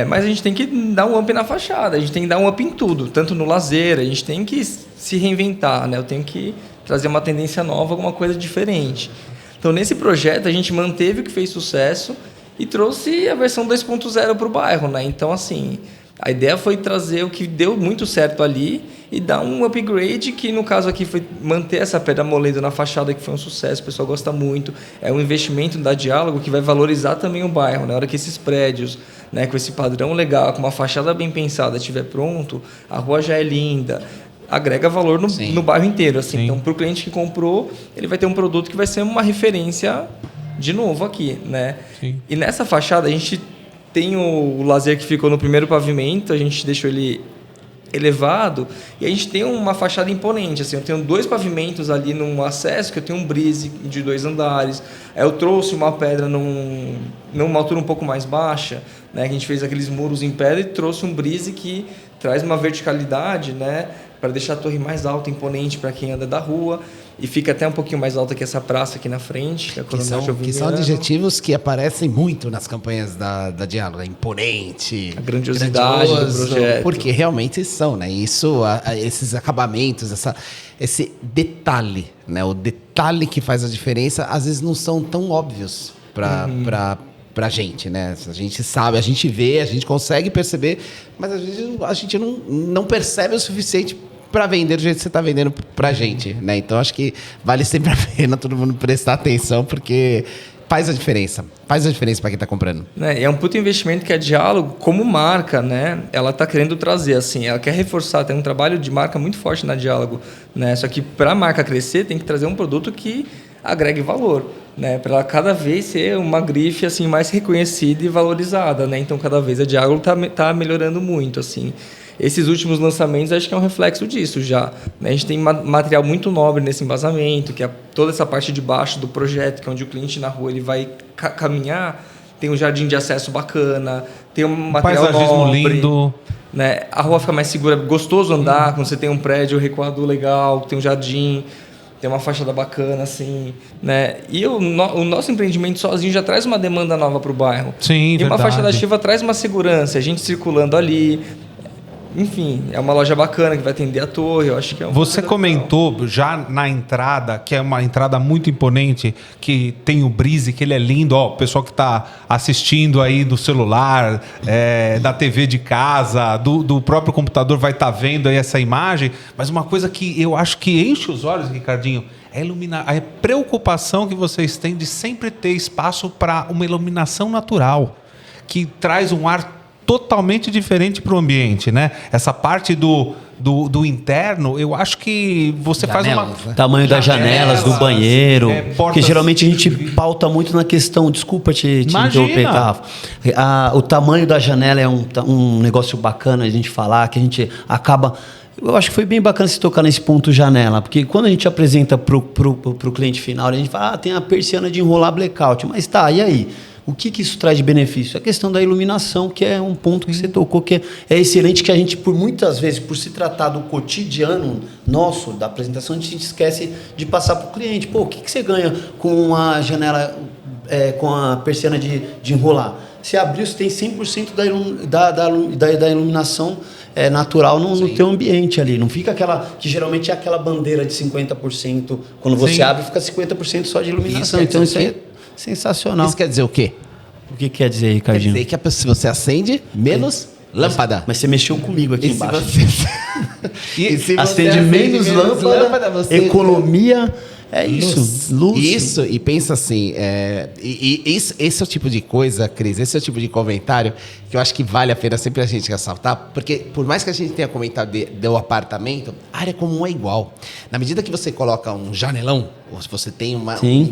Speaker 4: Mas a gente tem que dar um up na fachada, a gente tem que dar um up em tudo, tanto no lazer, a gente tem que se reinventar, né? Eu tenho que trazer uma tendência nova, alguma coisa diferente. Então, nesse projeto, a gente manteve o que fez sucesso e trouxe a versão 2.0 para o bairro, né? Então, assim, a ideia foi trazer o que deu muito certo ali e dar um upgrade, que no caso aqui foi manter essa pedra moleda na fachada, que foi um sucesso, o pessoal gosta muito. É um investimento da Diálogo que vai valorizar também o bairro, na hora que esses prédios, né, com esse padrão legal, com uma fachada bem pensada, estiver pronto, a rua já é linda, agrega valor no bairro inteiro. Assim. Então, para o cliente que comprou, ele vai ter um produto que vai ser uma referência de novo aqui, né? Sim. E nessa fachada, a gente tem o lazer que ficou no primeiro pavimento, a gente deixou ele elevado e a gente tem uma fachada imponente. Assim, eu tenho 2 pavimentos ali no acesso, que eu tenho um brise de 2 andares. Eu trouxe uma pedra numa altura um pouco mais baixa, né, que a gente fez aqueles muros em pedra, e trouxe um brise que traz uma verticalidade, né, para deixar a torre mais alta, imponente para quem anda da rua. e fica até um pouquinho mais alta que essa praça aqui na frente, que é a Coronel
Speaker 2: Que
Speaker 4: Joviniano.
Speaker 2: são adjetivos que aparecem muito nas campanhas da Diálogo. Imponente,
Speaker 4: A grandiosidade do projeto.
Speaker 2: Porque realmente são, né? Isso, esses acabamentos, esse detalhe, né? O detalhe que faz a diferença, às vezes não são tão óbvios pra gente, né? A gente sabe, a gente vê, a gente consegue perceber, mas às vezes a gente não percebe o suficiente para vender do jeito que você está vendendo pra gente, né? Então acho que vale sempre a pena todo mundo prestar atenção, porque faz a diferença para quem está comprando.
Speaker 4: É um puto investimento que a Diálogo, como marca, né, ela está querendo trazer, assim, ela quer reforçar, tem um trabalho de marca muito forte na Diálogo, né? Só que para a marca crescer tem que trazer um produto que agregue valor, né, para ela cada vez ser uma grife assim mais reconhecida e valorizada, né? Então cada vez a Diálogo tá melhorando muito, assim. Esses últimos lançamentos acho que é um reflexo disso já, né? A gente tem material muito nobre nesse embasamento, que é toda essa parte de baixo do projeto, que é onde o cliente na rua ele vai caminhar, tem um jardim de acesso bacana, tem um material
Speaker 1: paisagismo
Speaker 4: nobre,
Speaker 1: lindo,
Speaker 4: né? A rua fica mais segura, gostoso andar, quando você tem um prédio recuador legal, tem um jardim, tem uma fachada bacana, assim, né? E o nosso empreendimento sozinho já traz uma demanda nova para o bairro.
Speaker 1: Sim,
Speaker 4: e uma
Speaker 1: verdade.
Speaker 4: fachada ativa traz uma segurança, a gente circulando ali. Enfim, é uma loja bacana que vai atender a torre, eu acho que é um...
Speaker 1: Você comentou já na entrada, que é uma entrada muito imponente, que tem o Brise, que ele é lindo. Ó, o pessoal que está assistindo aí do celular, da TV de casa, do próprio computador vai estar vendo aí essa imagem. Mas uma coisa que eu acho que enche os olhos, Ricardinho, é a preocupação que vocês têm de sempre ter espaço para uma iluminação natural, que traz um ar totalmente diferente para o ambiente, né? Essa parte do interno, eu acho que você faz uma...
Speaker 2: Né?
Speaker 3: Tamanho das janelas, do banheiro. Porque
Speaker 1: portas...
Speaker 3: geralmente a gente pauta muito na questão... Desculpa te interromper, Rafa. O tamanho da janela é um negócio bacana a gente falar, que a gente acaba... Eu acho que foi bem bacana se tocar nesse ponto janela, porque quando a gente apresenta pro cliente final, a gente fala, tem a persiana de enrolar blackout, mas tá, e aí? O que isso traz de benefício? A questão da iluminação, que é um ponto que você tocou, que é excelente, que a gente, por muitas vezes, por se tratar do cotidiano nosso, da apresentação, a gente esquece de passar para o cliente. Pô, o que você ganha com a janela, com a persiana de enrolar? Você abriu, você tem 100% da iluminação natural no teu ambiente ali. Não fica aquela, que geralmente é aquela bandeira de 50%, quando você abre, fica 50% só de iluminação. Então isso aí é sensacional.
Speaker 2: Isso quer dizer o quê?
Speaker 3: O que quer dizer, Ricardinho?
Speaker 2: Quer dizer que se você acende, menos lâmpada.
Speaker 3: Mas você mexeu comigo aqui embaixo.
Speaker 2: E se você
Speaker 3: acende menos lâmpada,
Speaker 2: você...
Speaker 3: economia... É isso, luz.
Speaker 2: Isso, e pensa assim, esse é o tipo de coisa, Cris, esse é o tipo de comentário que eu acho que vale a pena sempre a gente ressaltar, porque por mais que a gente tenha comentado do apartamento, a área comum é igual. Na medida que você coloca um janelão, ou se você tem um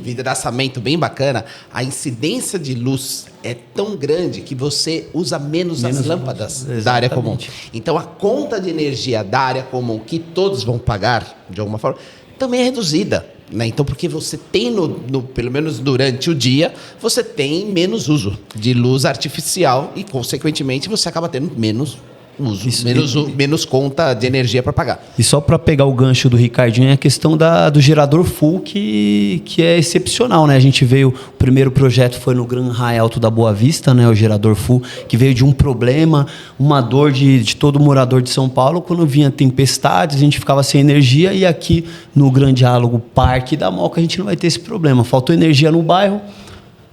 Speaker 2: vidraçamento bem bacana, a incidência de luz é tão grande que você usa menos as lâmpadas da área comum. Então a conta de energia da área comum que todos vão pagar, de alguma forma, também é reduzida. Né? Então, porque você tem, pelo menos durante o dia, você tem menos uso de luz artificial e, consequentemente, você acaba tendo menos uso, menos conta de energia para pagar.
Speaker 3: E só para pegar o gancho do Ricardinho, é a questão do gerador full, que é excepcional, né? A gente veio, o primeiro projeto foi no Gran High Alto da Boa Vista, né? O gerador full, que veio de um problema, uma dor de todo morador de São Paulo, quando vinha tempestades, a gente ficava sem energia, e aqui no Grande Diálogo Parque da Moca a gente não vai ter esse problema. Faltou energia no bairro,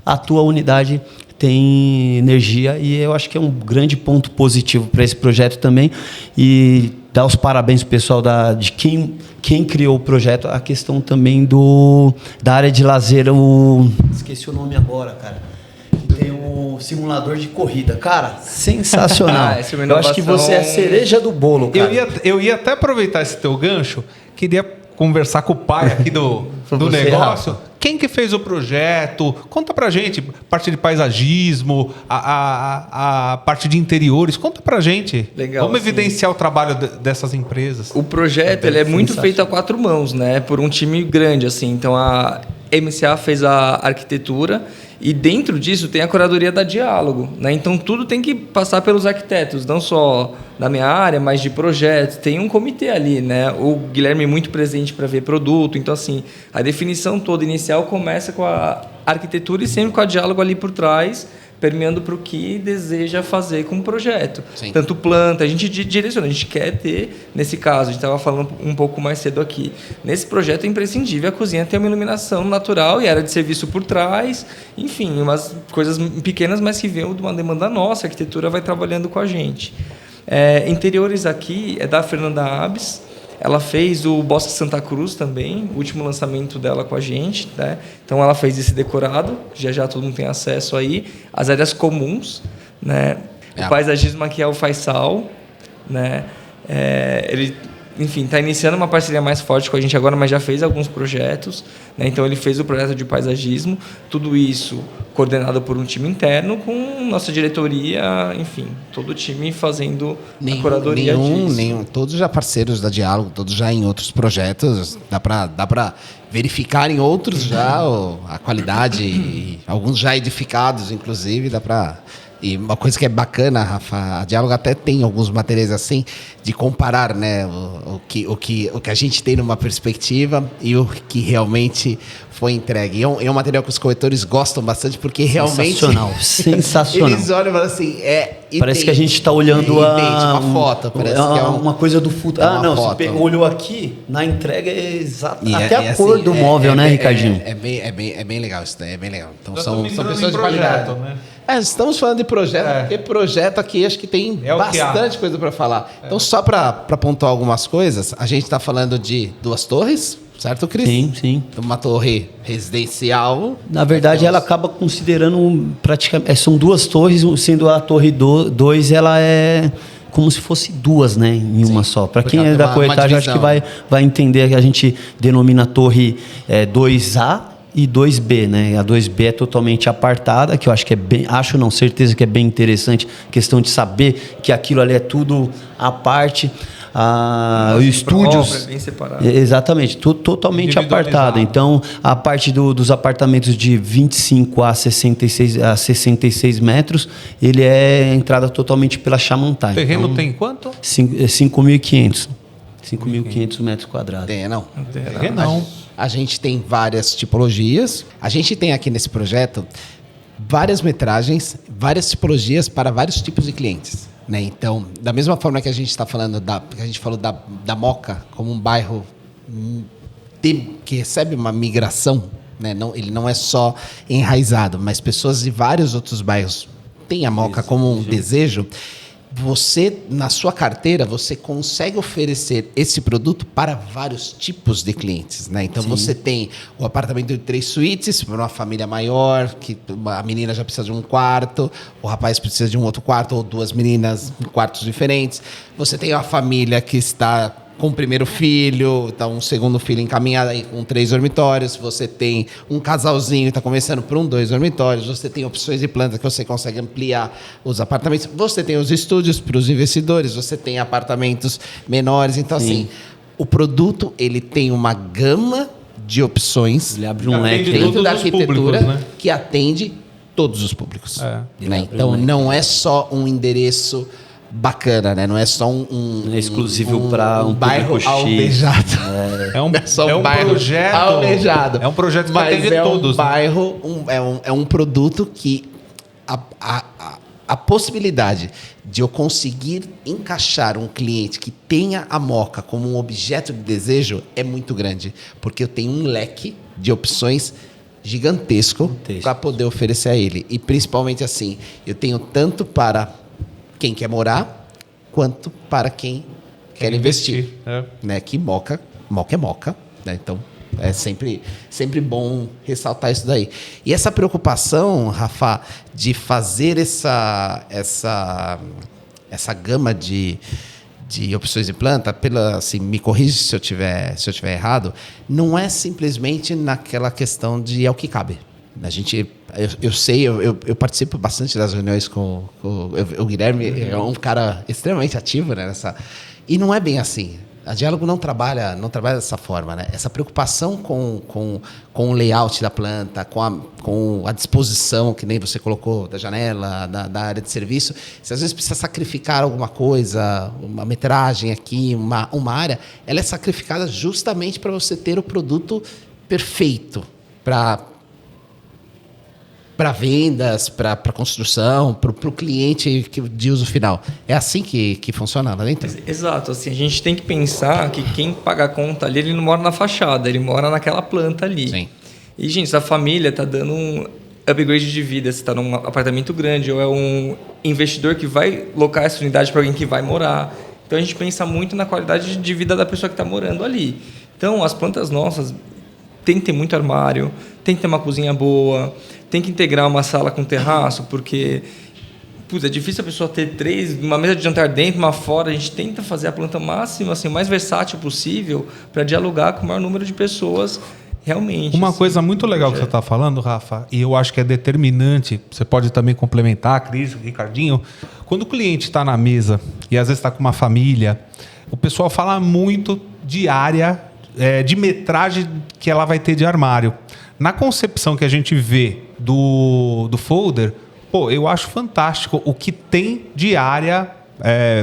Speaker 3: a tua unidade tem energia, e eu acho que é um grande ponto positivo para esse projeto também. E dar os parabéns pro pessoal de quem criou o projeto, a questão também da área de lazer, esqueci o nome agora, cara. Tem o simulador de corrida. Cara, sensacional. Eu acho que você é a cereja do bolo, cara.
Speaker 1: Eu ia até aproveitar esse teu gancho, queria conversar com o pai aqui do negócio. Rafa. Quem que fez o projeto? Conta pra gente, parte de paisagismo, a parte de interiores. Conta pra gente.
Speaker 4: Legal.
Speaker 1: Vamos evidenciar o trabalho dessas empresas.
Speaker 4: O projeto ele é muito feito a 4 mãos, né? Por um time grande, assim. Então a MCA fez a arquitetura e dentro disso tem a curadoria da Diálogo, né? Então tudo tem que passar pelos arquitetos, não só da minha área, mas de projetos, tem um comitê ali, né? O Guilherme é muito presente para ver produto, então assim, a definição toda inicial começa com a arquitetura e sempre com o diálogo ali por trás, permeando para o que deseja fazer com o projeto.
Speaker 2: Sim.
Speaker 4: Tanto planta, a gente direciona, a gente quer ter, nesse caso, a gente estava falando um pouco mais cedo aqui, nesse projeto é imprescindível a cozinha ter uma iluminação natural e área de serviço por trás, enfim, umas coisas pequenas, mas que vêm de uma demanda nossa, a arquitetura vai trabalhando com a gente. Interiores aqui é da Fernanda Abes. Ela fez o Bosque Santa Cruz também, o último lançamento dela com a gente, né? Então ela fez esse decorado, já todo mundo tem acesso aí. As áreas comuns, né? O paisagismo aqui é o Faisal, né? Ele, enfim, está iniciando uma parceria mais forte com a gente agora, mas já fez alguns projetos, né? Então ele fez o projeto de paisagismo, tudo isso coordenado por um time interno, com nossa diretoria, enfim, todo o time fazendo a curadoria disso.
Speaker 2: Todos já parceiros da Diálogo, todos já em outros projetos, dá para verificar em outros já a qualidade, e alguns já edificados, inclusive, dá para... E uma coisa que é bacana, Rafa, a Diálogo até tem alguns materiais assim, de comparar, né, o que a gente tem numa perspectiva e o que realmente foi entregue. E é um material que os corretores gostam bastante, porque realmente...
Speaker 3: Sensacional.
Speaker 2: Eles olham e falam assim...
Speaker 3: Parece que a gente está olhando
Speaker 2: uma foto. Parece que é
Speaker 3: uma coisa do futuro. Você olhou aqui, na entrega é exato. Até a cor do móvel, né, Ricardinho?
Speaker 2: É bem legal isso daí, é bem legal. Então são
Speaker 1: pessoas
Speaker 2: pessoas de qualidade.
Speaker 1: Né?
Speaker 2: Estamos falando de projeto, porque projeto aqui acho que tem bastante coisa para falar. Então, só para pontuar algumas coisas, a gente está falando de 2 torres, certo, Cris?
Speaker 3: Sim.
Speaker 2: Uma torre residencial.
Speaker 3: Na verdade, ela acaba considerando praticamente... São 2 torres, sendo a torre 2, ela é como se fosse 2, né, em uma só. Para quem é da corretagem, acho que vai entender que a gente denomina a torre 2A, e 2B, né? A 2B é totalmente apartada, que eu acho que certeza que é bem interessante, questão de saber que aquilo ali é tudo à parte. Os estúdios,
Speaker 4: bem separado.
Speaker 3: Exatamente, totalmente apartado. Então, a parte dos apartamentos de 25 a 66 metros, ele é entrada totalmente pela Chamantar.
Speaker 1: O terreno tem quanto?
Speaker 3: 5.500 metros quadrados.
Speaker 2: Não. A gente tem várias tipologias. A gente tem aqui nesse projeto várias metragens, várias tipologias para vários tipos de clientes, né? Então, da mesma forma que a gente está falando que a gente falou da Moca como um bairro que recebe uma migração, né? Ele não é só enraizado, mas pessoas de vários outros bairros têm a Moca como um desejo. Você, na sua carteira, você consegue oferecer esse produto para vários tipos de clientes, né? Então, você tem o apartamento de 3 suítes para uma família maior, que a menina já precisa de um quarto, o rapaz precisa de um outro quarto, ou 2 meninas em quartos diferentes. Você tem a família que está com o primeiro filho, então um segundo filho encaminhado aí com 3 dormitórios, você tem um casalzinho que está começando por 2 dormitórios, você tem opções de planta que você consegue ampliar os apartamentos, você tem os estúdios para os investidores, você tem apartamentos menores, então assim, o produto ele tem uma gama de opções,
Speaker 3: ele abre um leque
Speaker 2: dentro da arquitetura
Speaker 1: públicos, né?
Speaker 2: que atende todos os públicos. Né? Então não é só um endereço bacana, né? Não é só
Speaker 3: exclusivo para um
Speaker 2: bairro
Speaker 3: público
Speaker 2: almejado.
Speaker 1: É um projeto
Speaker 2: almejado.
Speaker 1: É um projeto que
Speaker 2: mas
Speaker 1: atende todos.
Speaker 2: Um bairro, é um produto que a possibilidade de eu conseguir encaixar um cliente que tenha a Moca como um objeto de desejo é muito grande, porque eu tenho um leque de opções gigantesco para poder oferecer a ele. E principalmente assim, eu tenho tanto para quem quer morar, quanto para quem quer investir. Né? Que Moca é Moca. Né? Então, é sempre bom ressaltar isso daí. E essa preocupação, Rafa, de fazer essa gama de opções de planta, assim, me corrige se eu tiver errado, não é simplesmente naquela questão de é o que cabe. Eu sei, eu participo bastante das reuniões com o Guilherme, é um cara extremamente ativo, né, e não é bem assim. A Diálogo não trabalha dessa forma, né? Essa preocupação com o layout da planta, com a disposição, que nem você colocou, da janela, da área de serviço. Se às vezes precisa sacrificar alguma coisa, uma metragem aqui, uma área, ela é sacrificada justamente para você ter o produto perfeito para vendas, para construção, para o cliente de uso final. É assim que funciona lá dentro?
Speaker 4: Exato. Assim, a gente tem que pensar que quem paga a conta ali, ele não mora na fachada, ele mora naquela planta ali.
Speaker 2: Sim.
Speaker 4: E, gente, se a família está dando um upgrade de vida, se está num apartamento grande ou é um investidor que vai locar essa unidade para alguém que vai morar. Então, a gente pensa muito na qualidade de vida da pessoa que está morando ali. Então, as plantas nossas tem que ter muito armário, tem que ter uma cozinha boa, tem que integrar uma sala com terraço, porque é difícil a pessoa ter uma mesa de jantar dentro, uma fora. A gente tenta fazer a planta máxima, assim, o mais versátil possível para dialogar com o maior número de pessoas realmente.
Speaker 1: Uma
Speaker 4: assim,
Speaker 1: coisa muito legal que você está falando, Rafa, e eu acho que é determinante, você pode também complementar, Cris, Ricardinho, quando o cliente está na mesa e às vezes está com uma família, o pessoal fala muito de área, de metragem que ela vai ter de armário. Na concepção que a gente vê do folder, eu acho fantástico o que tem de área,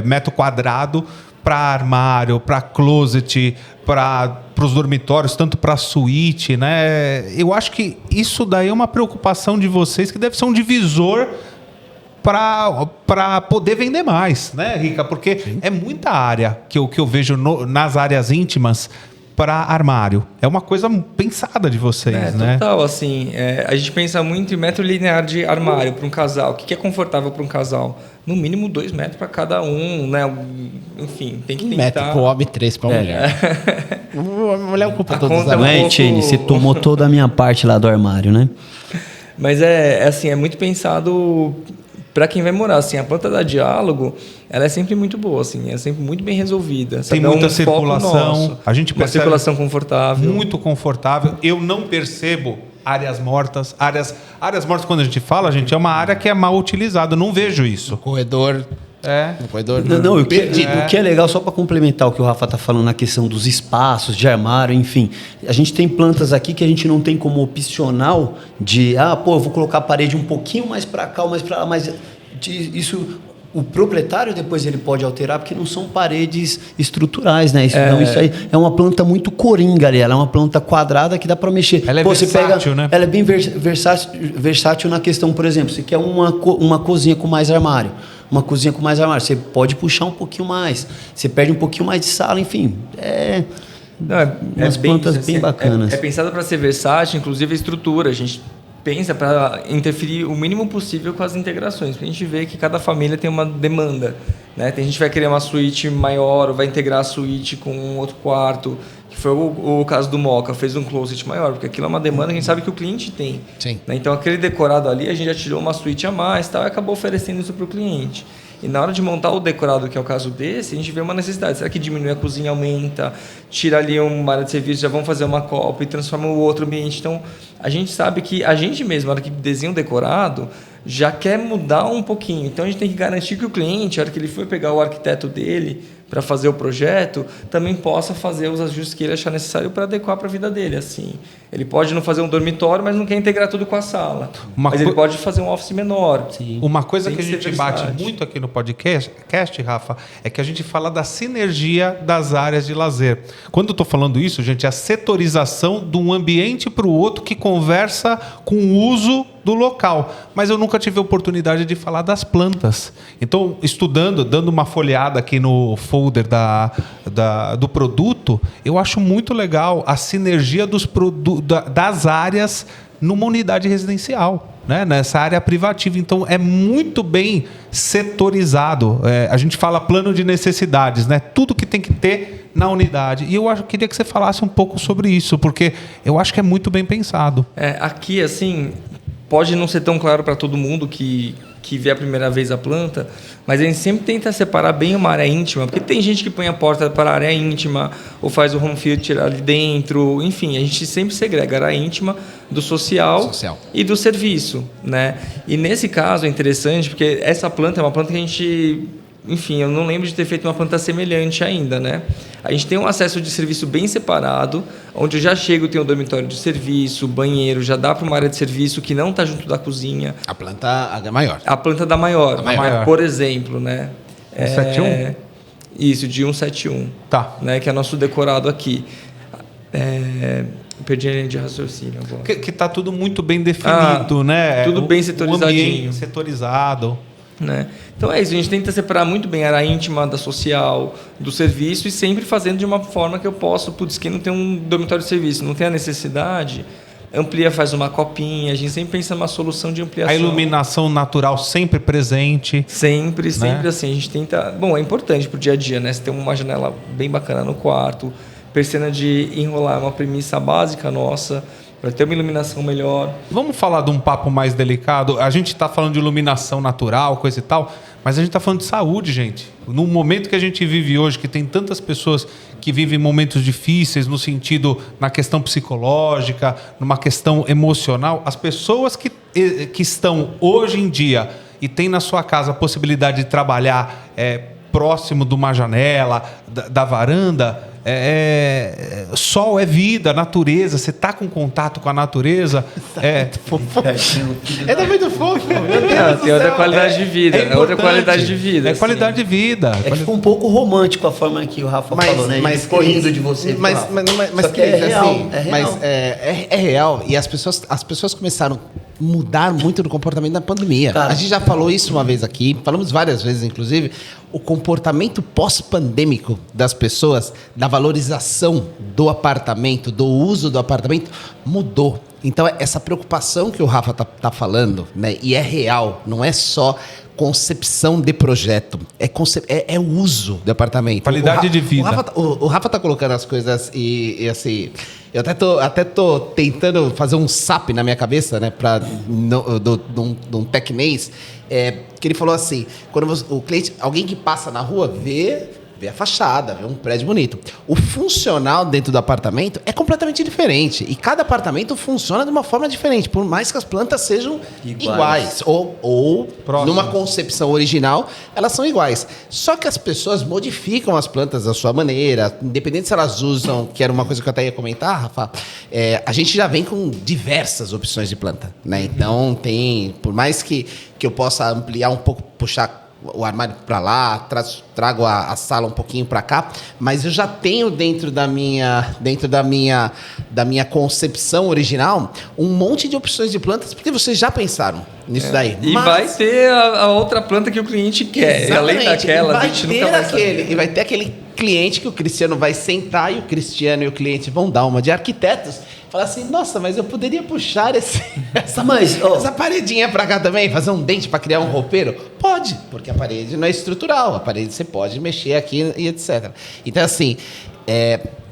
Speaker 1: metro quadrado, para armário, para closet, para os dormitórios, tanto para suíte, né? Eu acho que isso daí é uma preocupação de vocês, que deve ser um divisor para poder vender mais, né, Rica? Porque é muita área que eu vejo nas áreas íntimas para armário. É uma coisa pensada de vocês, né?
Speaker 4: Total, assim, a gente pensa muito em metro linear de armário para um casal. O que é confortável para um casal? No mínimo 2 metros para cada um, né? Enfim, tem que tentar...
Speaker 2: 1 metro para o homem, 3 para a mulher. A mulher ocupa todos os
Speaker 3: Não é, Tchene? Você tomou toda a minha parte lá do armário, né?
Speaker 4: Mas assim, é muito pensado para quem vai morar. Assim, a planta da Diálogo, ela é sempre muito boa, assim, é sempre muito bem resolvida.
Speaker 1: Tem muita circulação. A gente
Speaker 4: uma circulação confortável.
Speaker 1: Muito confortável. Eu não percebo áreas mortas. Áreas mortas, quando a gente fala, gente, é uma área que é mal utilizada. Eu não vejo isso.
Speaker 2: Corredor.
Speaker 1: No
Speaker 2: corredor.
Speaker 3: O que é legal, só para complementar o que o Rafa está falando na questão dos espaços, de armário, enfim. A gente tem plantas aqui que a gente não tem como opcional de, eu vou colocar a parede um pouquinho mais para cá ou mais para lá, mas isso... O proprietário depois ele pode alterar, porque não são paredes estruturais, né? Então isso aí é uma planta muito coringa ali. Ela é uma planta quadrada que dá para mexer.
Speaker 1: Ela é versátil, né?
Speaker 3: Ela é bem versátil na questão, por exemplo, você quer uma cozinha com mais armário. Uma cozinha com mais armário, você pode puxar um pouquinho mais. Você perde um pouquinho mais de sala, enfim. Umas plantas bem bacanas.
Speaker 4: É pensada para ser versátil, inclusive a estrutura. A gente pensa para interferir o mínimo possível com as integrações. Porque a gente vê que cada família tem uma demanda, né? Tem gente que vai querer uma suíte maior, ou vai integrar a suíte com um outro quarto, que foi o caso do Moca, fez um closet maior, porque aquilo é uma demanda que a gente sabe que o cliente tem.
Speaker 2: Sim.
Speaker 4: Né? Então, aquele decorado ali, a gente já tirou uma suíte a mais e acabou oferecendo isso para o cliente. E na hora de montar o decorado, que é o caso desse, a gente vê uma necessidade. Será que diminui a cozinha, aumenta, tira ali uma área de serviço, já vamos fazer uma copa e transforma o outro ambiente. Então, a gente sabe que a gente mesmo, na hora que desenha um decorado, já quer mudar um pouquinho. Então, a gente tem que garantir que o cliente, na hora que ele for pegar o arquiteto dele para fazer o projeto, também possa fazer os ajustes que ele achar necessário para adequar para a vida dele. Assim, ele pode não fazer um dormitório, mas não quer integrar tudo com a sala. Mas ele pode fazer um office menor.
Speaker 1: Sim. Uma coisa que a gente bate muito aqui no podcast, Rafa, é que a gente fala da sinergia das áreas de lazer. Quando eu estou falando isso, gente, é a setorização de um ambiente para o outro que conversa com o uso do local. Mas eu nunca tive a oportunidade de falar das plantas. Então, estudando, dando uma folheada aqui no folder do produto, eu acho muito legal a sinergia das áreas numa unidade residencial, né? Nessa área privativa. Então, é muito bem setorizado. A gente fala plano de necessidades, né? Tudo que tem que ter na unidade. E eu queria que você falasse um pouco sobre isso, porque eu acho que é muito bem pensado.
Speaker 4: Aqui, assim, pode não ser tão claro para todo mundo que vê a primeira vez a planta, mas a gente sempre tenta separar bem uma área íntima, porque tem gente que põe a porta para a área íntima, ou faz o home theater ali dentro, enfim, a gente sempre segrega a área íntima do social e do serviço, né? E nesse caso é interessante, porque essa planta é uma planta que a gente enfim, eu não lembro de ter feito uma planta semelhante ainda, né? A gente tem um acesso de serviço bem separado, onde eu já chego, tem um dormitório de serviço, banheiro, já dá para uma área de serviço que não está junto da cozinha.
Speaker 2: A planta é maior.
Speaker 4: A planta da maior,
Speaker 1: maior.
Speaker 4: Por exemplo, né?
Speaker 1: 171?
Speaker 4: Isso, de 171.
Speaker 1: Tá.
Speaker 4: Né, que é nosso decorado aqui. Perdi a linha de raciocínio agora.
Speaker 1: Que tá tudo muito bem definido, né?
Speaker 4: Tudo bem
Speaker 1: O
Speaker 4: setorizadinho.
Speaker 1: ambiente setorizado.
Speaker 4: Né? Então é isso, a gente tenta separar muito bem a área íntima da social, do serviço, e sempre fazendo de uma forma que eu posso, quem não tem um dormitório de serviço, não tem a necessidade, amplia, faz uma copinha, a gente sempre pensa numa solução de ampliação.
Speaker 1: A iluminação natural sempre presente.
Speaker 4: Sempre assim, a gente tenta... Bom, é importante pro dia a dia, né? Você tem uma janela bem bacana no quarto, persiana de enrolar é uma premissa básica nossa, para ter uma iluminação melhor.
Speaker 1: Vamos falar de um papo mais delicado. A gente está falando de iluminação natural, coisa e tal, mas a gente está falando de saúde, gente. No momento que a gente vive hoje, que tem tantas pessoas que vivem momentos difíceis no sentido, na questão psicológica, numa questão emocional, as pessoas que estão hoje em dia e têm na sua casa a possibilidade de trabalhar próximo de uma janela, da varanda... sol é vida, natureza, você tá com contato com a natureza.
Speaker 2: É muito fofo, meu Deus.
Speaker 4: Tem outra qualidade de vida. É outra qualidade de vida.
Speaker 1: É qualidade de vida.
Speaker 3: É que ficou um pouco romântico a forma que o Rafa falou, né? Ele ficou rindo de você.
Speaker 2: Mas
Speaker 3: que é real.
Speaker 2: Assim,
Speaker 3: é real.
Speaker 2: Mas é real. E as pessoas começaram a mudar muito do comportamento da pandemia.
Speaker 3: Cara,
Speaker 2: a gente já falou isso uma vez aqui, falamos várias vezes, inclusive. O comportamento pós-pandêmico das pessoas, da valorização do apartamento, do uso do apartamento, mudou. Então, essa preocupação que o Rafa tá falando, né, e é real, não é só concepção de projeto, é o uso do apartamento.
Speaker 1: Qualidade de vida.
Speaker 2: O Rafa tá colocando as coisas e assim... Eu até tô tentando fazer um SAP na minha cabeça, né, de um tecnês, que ele falou assim, quando o cliente, alguém que passa na rua vê a fachada, vê um prédio bonito. O funcional dentro do apartamento é completamente diferente. E cada apartamento funciona de uma forma diferente, por mais que as plantas sejam iguais. Ou numa concepção original, elas são iguais. Só que as pessoas modificam as plantas da sua maneira, independente se elas usam, que era uma coisa que eu até ia comentar, Rafa, a gente já vem com diversas opções de planta, né? Então, por mais que eu possa ampliar um pouco, puxar o armário para lá, trago a sala um pouquinho para cá, mas eu já tenho dentro da minha concepção original um monte de opções de plantas, porque vocês já pensaram nisso daí.
Speaker 4: E vai ter a outra planta que o cliente quer. Além daquela, a gente nunca vai saber.
Speaker 2: E vai ter aquele cliente que o Cristiano vai sentar e o Cristiano e o cliente vão dar uma de arquitetos. Falar assim, nossa, mas eu poderia puxar essa paredinha pra cá também, fazer um dente pra criar um roupeiro? Pode, porque a parede não é estrutural, a parede você pode mexer aqui e etc. Então, assim,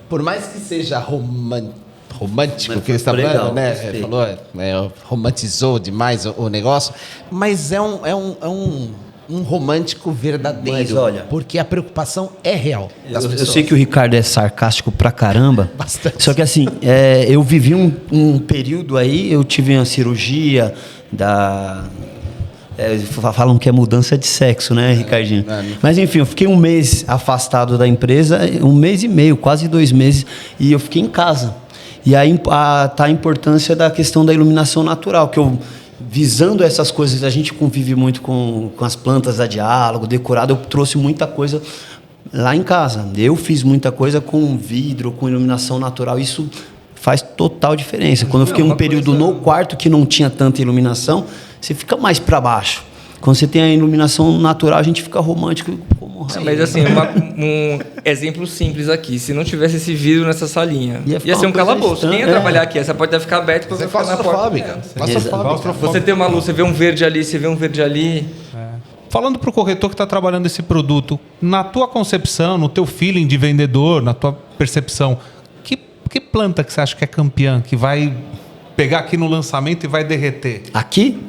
Speaker 2: por mais que seja romântico que ele está falando, né? Falou, romantizou demais o negócio, mas é um romântico verdadeiro.
Speaker 3: Mas olha,
Speaker 2: porque a preocupação é real das pessoas.
Speaker 3: Eu sei que o Ricardo é sarcástico pra caramba.
Speaker 2: Bastante.
Speaker 3: Só que assim, eu vivi um período aí, eu tive uma cirurgia falam que é mudança de sexo, né, Ricardinho? Mas enfim, eu fiquei um mês afastado da empresa, 1 mês e meio, quase 2 meses, e eu fiquei em casa. E aí tá a importância da questão da iluminação natural, que eu... Visando essas coisas, a gente convive muito com as plantas a diálogo, decorado. Eu trouxe muita coisa lá em casa. Eu fiz muita coisa com vidro, com iluminação natural. Isso faz total diferença. Quando eu fiquei um período no quarto que não tinha tanta iluminação, você fica mais para baixo. Quando você tem a iluminação natural, a gente fica romântico.
Speaker 4: Mas assim, um exemplo simples aqui. Se não tivesse esse vidro nessa salinha, ia ser um calabouço. Quem ia trabalhar aqui? Essa porta ia ficar aberta para você ficar na porta. Você tem uma luz, você vê um verde ali, você vê um verde ali.
Speaker 1: Falando para o corretor que está trabalhando esse produto, na tua concepção, no teu feeling de vendedor, na tua percepção, que planta que você acha que é campeã, que vai pegar aqui no lançamento e vai derreter?
Speaker 3: Aqui?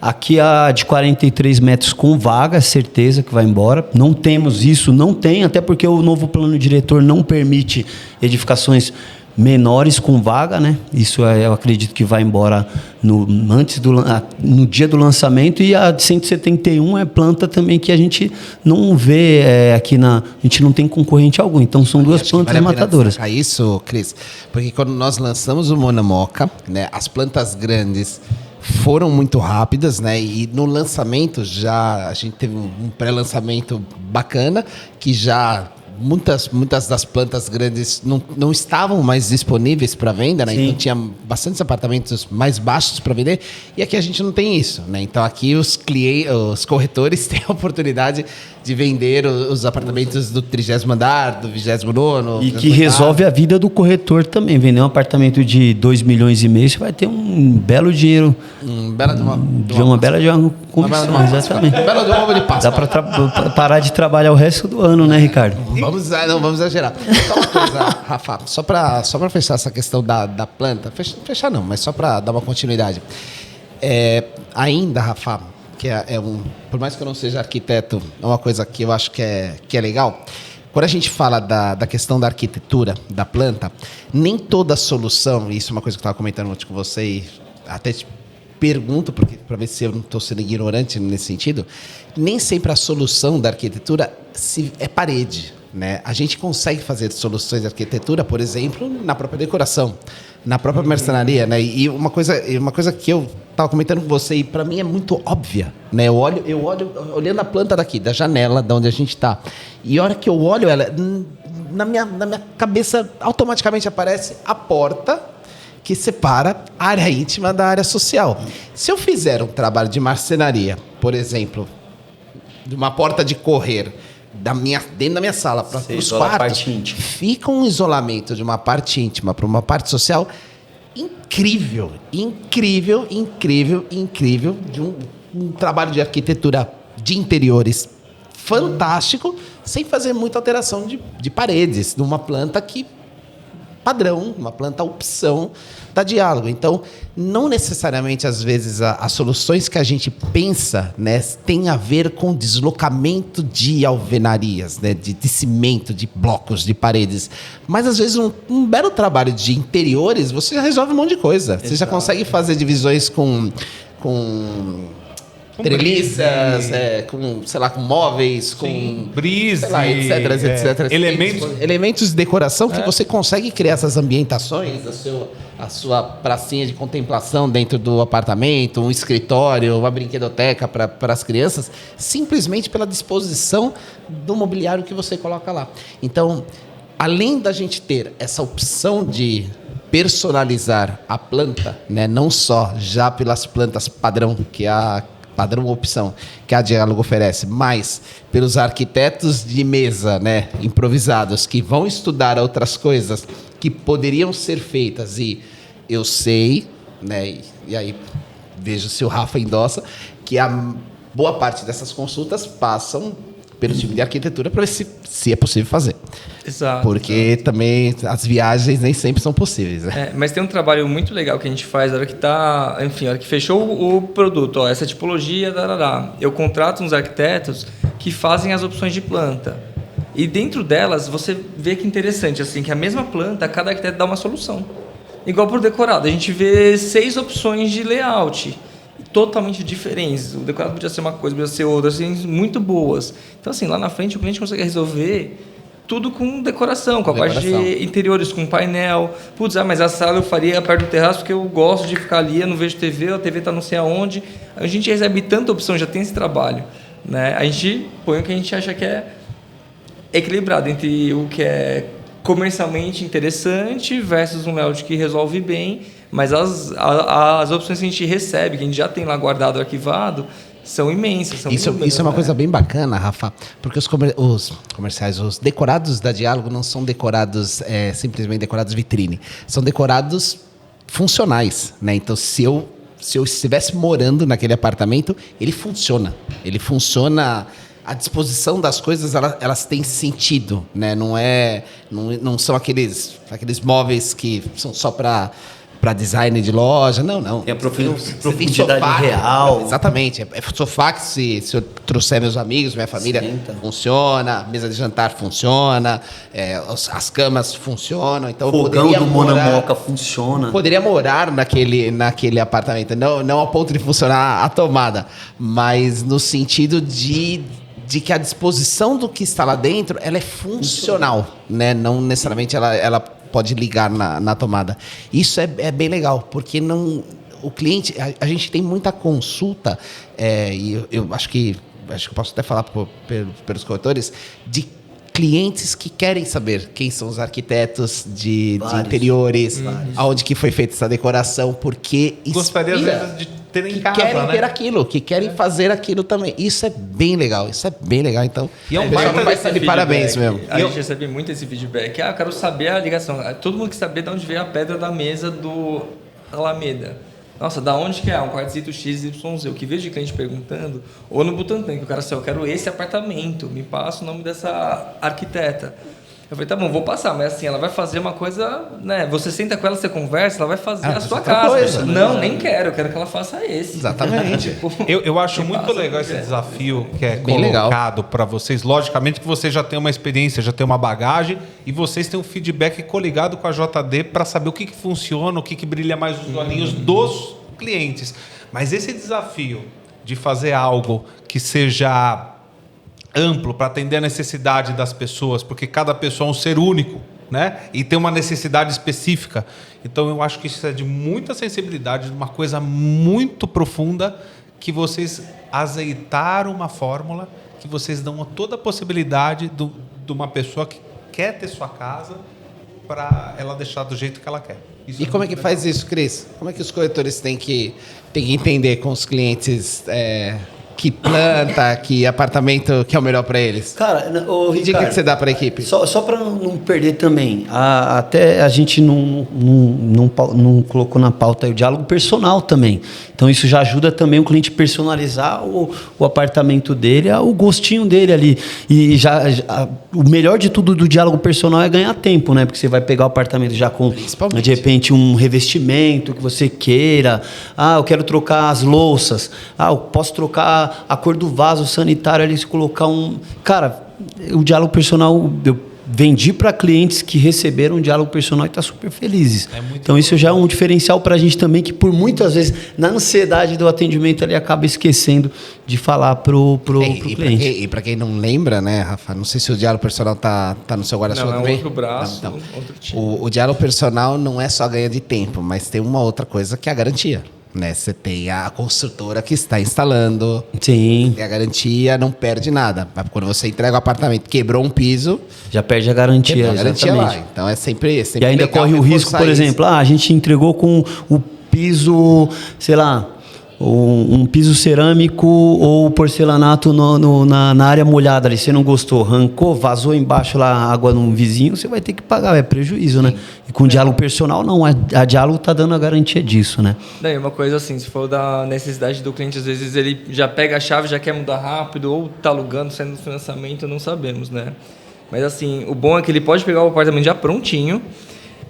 Speaker 3: Aqui a de 43 metros com vaga, certeza que vai embora. Não temos isso, não tem, até porque o novo plano diretor não permite edificações menores com vaga, né? Isso eu acredito que vai embora no dia do lançamento. E a de 171 é planta também que a gente não vê aqui a gente não tem concorrente algum. Então são duas plantas matadoras.
Speaker 2: É isso, Cris, porque quando nós lançamos o Monamoca, né, as plantas grandes foram muito rápidas, né? E no lançamento a gente teve um pré-lançamento bacana que já muitas das plantas grandes não estavam mais disponíveis para venda, né? Então tinha bastantes apartamentos mais baixos para vender, e aqui a gente não tem isso, né? Então aqui os corretores têm a oportunidade de vender os apartamentos do 30º andar, do 29º.
Speaker 3: E que resolve a vida do corretor também. Vender um apartamento de 2,5 milhões, você vai ter um belo dinheiro. Uma bela comissão, exatamente.
Speaker 2: Um belo de uma de Páscoa.
Speaker 3: Dá para parar de trabalhar o resto do ano, né, Ricardo?
Speaker 2: Vamos exagerar. Só uma coisa, Rafa, só para fechar essa questão da planta, fechar não, mas só para dar uma continuidade. Ainda, Rafa, que por mais que eu não seja arquiteto, é uma coisa que eu acho que é legal. Quando a gente fala da questão da arquitetura da planta, nem toda solução, e isso é uma coisa que eu estava comentando ontem com você, e até te pergunto para ver se eu não estou sendo ignorante nesse sentido, nem sempre a solução da arquitetura é parede. Né? A gente consegue fazer soluções de arquitetura, por exemplo, na própria decoração, na própria marcenaria, né? E uma coisa que eu estava comentando com você, e para mim é muito óbvia, né? Eu olho olhando a planta daqui, da janela, de onde a gente está, e a hora que eu olho ela, na minha cabeça automaticamente aparece a porta que separa a área íntima da área social. Se eu fizer um trabalho de marcenaria, por exemplo, de uma porta de correr dentro da minha sala para os quartos, fica um isolamento de uma parte íntima para uma parte social incrível, de um trabalho de arquitetura de interiores fantástico, sem fazer muita alteração de paredes, de uma planta padrão, uma planta opção da Diálogo. Então, não necessariamente, às vezes, as soluções que a gente pensa, né, tem a ver com deslocamento de alvenarias, né, de cimento, de blocos, de paredes. Mas, às vezes, um belo trabalho de interiores, você já resolve um monte de coisa. Exato. Você já consegue fazer divisões com treliças, com móveis, com
Speaker 1: brise,
Speaker 2: sei lá, etc. Elementos de decoração que você consegue criar essas ambientações, a sua pracinha de contemplação dentro do apartamento, um escritório, uma brinquedoteca para as crianças, simplesmente pela disposição do mobiliário que você coloca lá. Então, além da gente ter essa opção de personalizar a planta, né, não só já pelas plantas padrão, que é a padrão opção que a Diálogo oferece, mas pelos arquitetos de mesa, né, improvisados, que vão estudar outras coisas que poderiam ser feitas, e eu sei, né, e aí vejo se o Rafa endossa, que a boa parte dessas consultas passam pelo time de arquitetura para ver se é possível fazer.
Speaker 4: Exato.
Speaker 2: Porque também as viagens nem sempre são possíveis. Né?
Speaker 4: Mas tem um trabalho muito legal que a gente faz na hora que a hora que fechou o produto, essa tipologia, eu contrato uns arquitetos que fazem as opções de planta. E dentro delas, você vê que interessante, assim, que a mesma planta, cada arquiteto dá uma solução. Igual por decorado, a gente vê 6 opções de layout totalmente diferentes. O decorado podia ser uma coisa, podia ser outra, assim, muito boas. Então, assim, lá na frente o cliente consegue resolver tudo com decoração, com a parte de interiores, com painel. Putz, mas a sala eu faria perto do terraço porque eu gosto de ficar ali, eu não vejo TV, a TV está não sei aonde. A gente recebe tanta opção, já tem esse trabalho, né? A gente põe o que a gente acha que é equilibrado entre o que é comercialmente interessante versus um layout que resolve bem, mas as opções que a gente recebe, que a gente já tem lá guardado, arquivado, são imensas.
Speaker 2: Isso é uma coisa bem bacana, Rafa, porque os comerciais, os decorados da Diálogo não são decorados simplesmente decorados vitrine, são decorados funcionais, né? Então, se eu estivesse morando naquele apartamento, ele funciona. A disposição das coisas, elas têm sentido, né? Não são aqueles móveis que são só para para design de loja. Não.
Speaker 3: Tem a
Speaker 2: Você
Speaker 3: profundidade
Speaker 2: sofá,
Speaker 3: real.
Speaker 2: Exatamente. É sofá que se eu trouxer meus amigos, minha família,
Speaker 3: Senta.
Speaker 2: funciona. Mesa de jantar funciona. As camas funcionam. Então, eu
Speaker 3: Fogão
Speaker 2: poderia
Speaker 3: do
Speaker 2: morar-
Speaker 3: Monamoca funciona.
Speaker 2: Poderia morar naquele apartamento, não ao ponto de funcionar a tomada, mas no sentido de que a disposição do que está lá dentro, ela é funcional, né? Não necessariamente ela pode ligar na tomada. Isso é bem legal, porque não, o cliente, a gente tem muita consulta, e eu acho que eu posso até falar pelos corretores, de clientes que querem saber quem são os arquitetos de interiores, aonde que foi feita essa decoração, porque
Speaker 1: Gostaria, às
Speaker 2: inspira,
Speaker 1: vezes, de ter em
Speaker 2: que
Speaker 1: casa,
Speaker 2: querem
Speaker 1: né?
Speaker 2: ter aquilo, que querem fazer aquilo também. Isso é bem legal, então
Speaker 1: E é um
Speaker 2: o pessoal
Speaker 1: baita
Speaker 2: vai
Speaker 1: desse
Speaker 2: estar de
Speaker 4: feedback.
Speaker 2: parabéns mesmo.
Speaker 4: A gente recebe muito esse feedback. Eu quero saber a ligação. Todo mundo quer saber de onde veio a pedra da mesa do Alameda. Nossa, da onde que é? Um quartzito XYZ. O que vejo de cliente perguntando, ou no Butantã, que o cara assim, eu quero esse apartamento, me passa o nome dessa arquiteta. Eu falei, tá bom, vou passar, mas assim, ela vai fazer uma coisa, né? Você senta com ela, você conversa, ela vai fazer a sua
Speaker 2: outra
Speaker 4: casa.
Speaker 2: coisa, né?
Speaker 4: Não, nem quero, eu quero que ela faça esse.
Speaker 2: Exatamente.
Speaker 4: Tipo,
Speaker 1: Eu acho
Speaker 4: me
Speaker 1: muito
Speaker 4: passa
Speaker 1: legal
Speaker 4: o que
Speaker 1: esse
Speaker 4: é.
Speaker 1: desafio que é
Speaker 2: Bem legal.
Speaker 1: colocado para vocês. Logicamente que você já tem uma experiência, já tem uma bagagem e vocês têm um feedback coligado com a JD para saber o que funciona, o que brilha mais os olhinhos dos clientes. Mas esse desafio de fazer algo que seja amplo para atender a necessidade das pessoas, porque cada pessoa é um ser único, né? E tem uma necessidade específica. Então eu acho que isso é de muita sensibilidade, de uma coisa muito profunda, que vocês azeitaram uma fórmula, que vocês dão toda a possibilidade de uma pessoa que quer ter sua casa para ela deixar do jeito que ela quer. Isso
Speaker 2: E como é que faz isso, Cris? Como é que os corretores têm que entender com os clientes que planta, que apartamento que é o melhor para eles?
Speaker 3: Cara, ô,
Speaker 2: Que dica
Speaker 3: Ricardo,
Speaker 2: que você dá para a equipe?
Speaker 3: Só para não perder também, até a gente não colocou na pauta aí o diálogo personal também. Então isso já ajuda também o cliente personalizar o apartamento dele, o gostinho dele ali. E o melhor de tudo do diálogo personal é ganhar tempo, né? Porque você vai pegar o apartamento já com,
Speaker 2: Principalmente.
Speaker 3: de repente, um revestimento que você queira. Eu quero trocar as louças. Eu posso trocar a cor do vaso sanitário ali, se colocar um... Cara, o diálogo personal, eu vendi para clientes que receberam um diálogo personal e estão super felizes. Então isso já é um diferencial para a gente também, que por muitas vezes, na ansiedade do atendimento, ele acaba esquecendo de falar pro cliente.
Speaker 2: E para quem não lembra, né, Rafa, não sei se o diálogo personal tá no seu guarda-chuva
Speaker 4: Não, é um
Speaker 2: também.
Speaker 4: outro braço,
Speaker 2: Não,
Speaker 4: outro time.
Speaker 2: O diálogo personal não é só ganha de tempo, mas tem uma outra coisa que é a garantia. Né? Você tem a construtora que está instalando,
Speaker 3: Sim,
Speaker 2: tem a garantia, não perde nada. Quando você entrega o apartamento, quebrou um piso,
Speaker 3: já perde a garantia.
Speaker 2: quebrou a garantia
Speaker 3: Exatamente.
Speaker 2: lá. Então é sempre
Speaker 3: E ainda
Speaker 2: legal
Speaker 3: corre o risco,
Speaker 2: reforçar
Speaker 3: por
Speaker 2: isso.
Speaker 3: exemplo, a gente entregou com o piso, sei lá, um piso cerâmico ou porcelanato na área molhada ali. Você não gostou, arrancou, vazou embaixo lá a água num vizinho, você vai ter que pagar, é prejuízo, né? E com diálogo personal, não. A diálogo tá dando a garantia disso, né?
Speaker 4: Daí uma coisa assim, se for da necessidade do cliente, às vezes ele já pega a chave, já quer mudar rápido, ou tá alugando, saindo do financiamento, não sabemos, né? Mas assim, o bom é que ele pode pegar o apartamento já prontinho,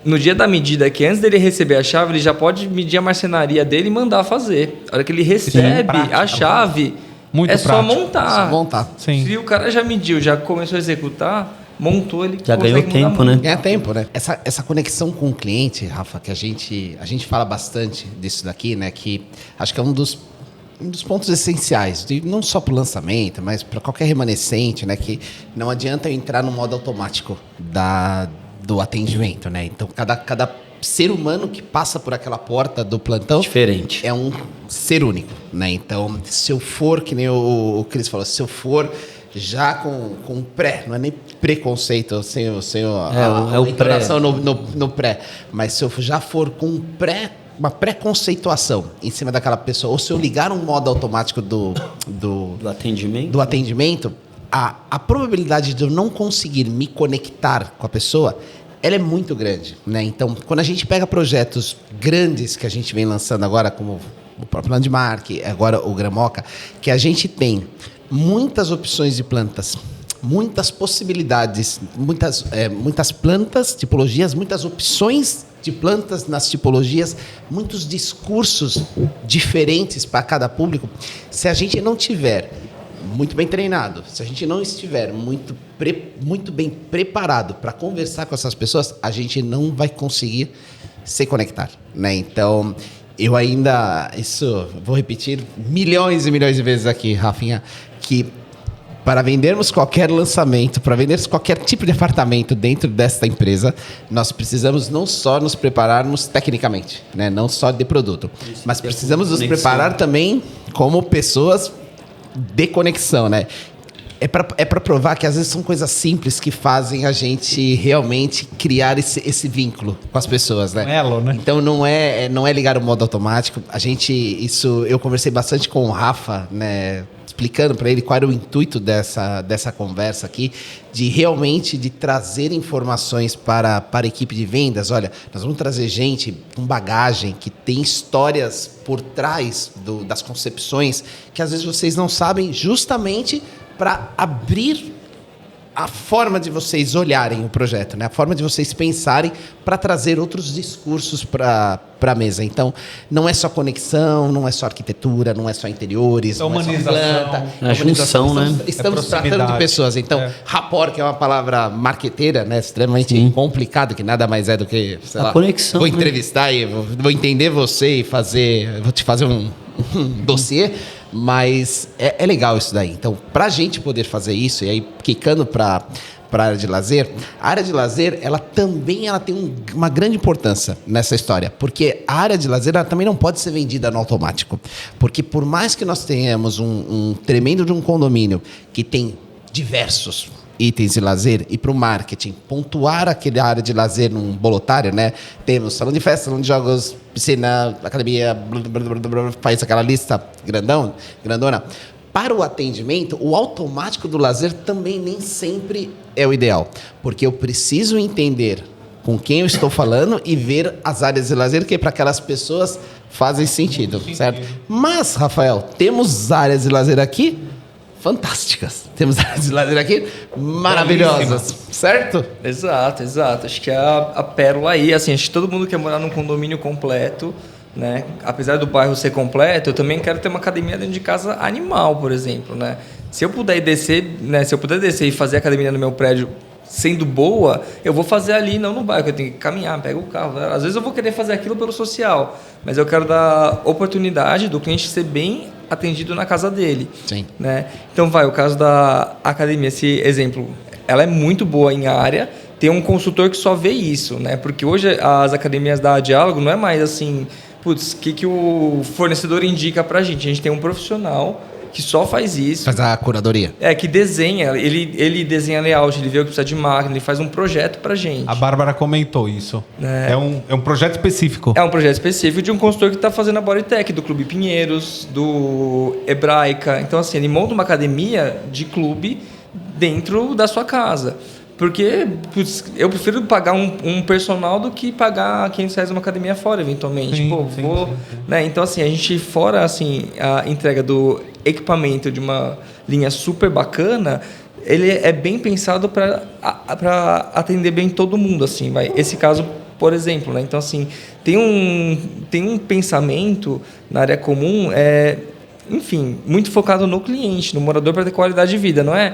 Speaker 4: no dia da medida, que antes dele receber a chave, ele já pode medir a marcenaria dele e mandar fazer. A hora que ele recebe
Speaker 1: prático,
Speaker 4: a chave,
Speaker 1: muito
Speaker 4: é só
Speaker 1: prático.
Speaker 4: montar.
Speaker 2: Só montar.
Speaker 1: Sim.
Speaker 4: Se o cara já mediu, já começou a executar, montou, ele
Speaker 3: Já
Speaker 4: consegue
Speaker 3: ganhou
Speaker 4: mudar
Speaker 3: tempo,
Speaker 4: muito.
Speaker 3: né?
Speaker 2: Ganha tempo, né? Essa conexão com o cliente, Rafa, que a gente fala bastante disso daqui, né? Que acho que é um dos pontos essenciais, não só para o lançamento, mas para qualquer remanescente, né? Que não adianta eu entrar no modo automático do atendimento, né? Então, cada ser humano que passa por aquela porta do plantão
Speaker 3: Diferente.
Speaker 2: é um ser único, né? Então, se eu for, que nem o Cris falou, se eu for já com pré, não é nem preconceito, sem a
Speaker 3: o pré.
Speaker 2: entonação no pré, mas se eu já for com uma pré-conceituação em cima daquela pessoa, ou se eu ligar um modo automático do atendimento, a probabilidade de eu não conseguir me conectar com a pessoa, ela é muito grande, né? Então, quando a gente pega projetos grandes que a gente vem lançando agora, como o próprio Landmark, agora o Gramoca, que a gente tem muitas opções de plantas, muitas possibilidades, muitas plantas, tipologias, muitas opções de plantas, nas tipologias, muitos discursos diferentes para cada público. Se a gente não tiver muito bem treinado, se a gente não estiver muito bem preparado para conversar com essas pessoas, a gente não vai conseguir se conectar, né? Então, eu ainda, vou repetir milhões e milhões de vezes aqui, Rafinha, que para vendermos qualquer lançamento, para vendermos qualquer tipo de apartamento dentro desta empresa, nós precisamos não só nos prepararmos tecnicamente, né? Não só de produto, mas precisamos nos preparar também como pessoas de conexão, né? É para provar que às vezes são coisas simples que fazem a gente realmente criar esse vínculo com as pessoas, né?
Speaker 1: Elo, né?
Speaker 2: Então não é ligar o modo automático. Eu conversei bastante com o Rafa, né? Explicando para ele qual era o intuito dessa conversa aqui, de realmente de trazer informações para a equipe de vendas. Olha, nós vamos trazer gente com bagagem, que tem histórias por trás das concepções, que às vezes vocês não sabem, justamente para abrir a forma de vocês olharem o projeto, né? A forma de vocês pensarem para trazer outros discursos para a mesa. Então, não é só conexão, não é só arquitetura, não é só interiores, não é só planta.
Speaker 3: A junção, né?
Speaker 2: Estamos tratando de pessoas. Então, rapport, que é uma palavra marqueteira, né? Extremamente complicado, que nada mais é do que, sei lá,
Speaker 3: conexão.
Speaker 2: Vou entrevistar e vou entender você e vou te fazer um dossiê. Mas é legal isso daí. Então, para a gente poder fazer isso, e aí quicando para a área de lazer, a área de lazer, ela também tem uma grande importância nessa história, porque a área de lazer ela também não pode ser vendida no automático. Porque por mais que nós tenhamos um tremendo de um condomínio que tem diversos itens de lazer, e para o marketing pontuar aquela área de lazer num bolotário, né? Temos salão de festa, salão de jogos, piscina, academia, faz aquela lista grandona. Para o atendimento, o automático do lazer também nem sempre é o ideal, porque eu preciso entender com quem eu estou falando e ver as áreas de lazer que para aquelas pessoas fazem sentido, certo? Mas, Rafael, temos áreas de lazer aqui fantásticas. Temos áreas de lazer aqui maravilhosas, certo?
Speaker 4: Exato. Acho que é a pérola aí. Assim, acho que todo mundo quer morar num condomínio completo, né? Apesar do bairro ser completo, eu também quero ter uma academia dentro de casa animal, por exemplo, né? Se eu puder descer e fazer academia no meu prédio sendo boa, eu vou fazer ali, não no bairro, eu tenho que caminhar, pego o carro. Às vezes eu vou querer fazer aquilo pelo social, mas eu quero dar oportunidade do cliente ser bem atendido na casa dele.
Speaker 2: Sim.
Speaker 4: Né? Então o caso da academia, esse exemplo, ela é muito boa em área, tem um consultor que só vê isso, né? Porque hoje as academias da Diálogo não é mais assim, putz, o que o fornecedor indica pra gente? A gente tem um profissional que só faz isso.
Speaker 2: Faz a curadoria.
Speaker 4: Que desenha, ele desenha layout, ele vê o que precisa de máquina, ele faz um projeto pra gente.
Speaker 1: A Bárbara comentou isso. É um projeto específico.
Speaker 4: É um projeto específico de um consultor que está fazendo a Bodytech, do Clube Pinheiros, do Hebraica. Então, assim, ele monta uma academia de clube dentro da sua casa. Porque eu prefiro pagar um personal do que pagar R$500 uma academia fora, eventualmente.
Speaker 1: Sim.
Speaker 4: Né? Então, assim, a gente, fora assim, a entrega do equipamento de uma linha super bacana, ele é bem pensado para atender bem todo mundo. Assim, esse caso, por exemplo. Né? Então, assim, tem um pensamento na área comum... enfim, muito focado no cliente, no morador, para ter qualidade de vida. Não é,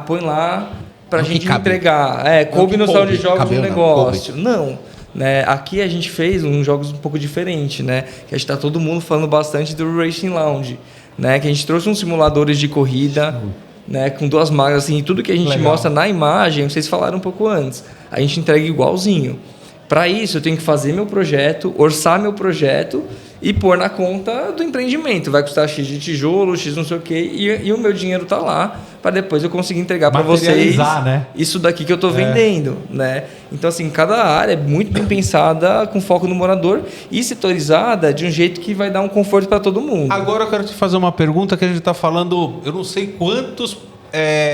Speaker 4: põe lá... para a gente entregar. Coube no salão de jogos um negócio. Não. Né? Aqui a gente fez uns jogos um pouco diferentes, né? Que a gente está todo mundo falando bastante do Racing Lounge. Né? Que a gente trouxe uns simuladores de corrida, né? Com 2 máquinas, assim, e tudo que a gente mostra na imagem, vocês falaram um pouco antes, a gente entrega igualzinho. Para isso, eu tenho que fazer meu projeto, orçar meu projeto e pôr na conta do empreendimento. Vai custar X de tijolo, X não sei o quê, e o meu dinheiro está lá para depois eu conseguir entregar para vocês,
Speaker 1: né?
Speaker 4: Isso daqui que eu estou vendendo. Né? Então, assim, cada área é muito bem pensada, com foco no morador e setorizada de um jeito que vai dar um conforto para todo mundo.
Speaker 1: Agora eu quero te fazer uma pergunta que a gente está falando, eu não sei quantos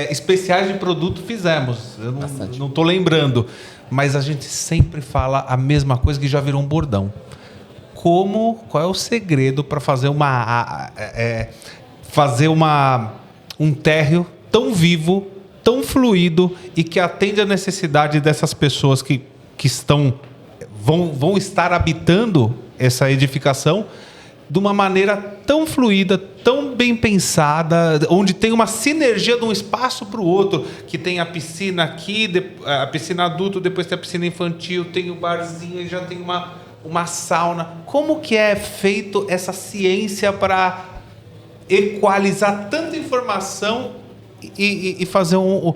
Speaker 1: especiais de produto fizemos, eu não estou lembrando, mas a gente sempre fala a mesma coisa que já virou um bordão. Qual é o segredo para fazer um térreo tão vivo, tão fluido e que atende a necessidade dessas pessoas que estão vão estar habitando essa edificação de uma maneira tão fluida, tão bem pensada, onde tem uma sinergia de um espaço para o outro, que tem a piscina aqui, a piscina adulto, depois tem a piscina infantil, tem o barzinho, já tem uma sauna. Como que é feito essa ciência para equalizar tanta informação e fazer um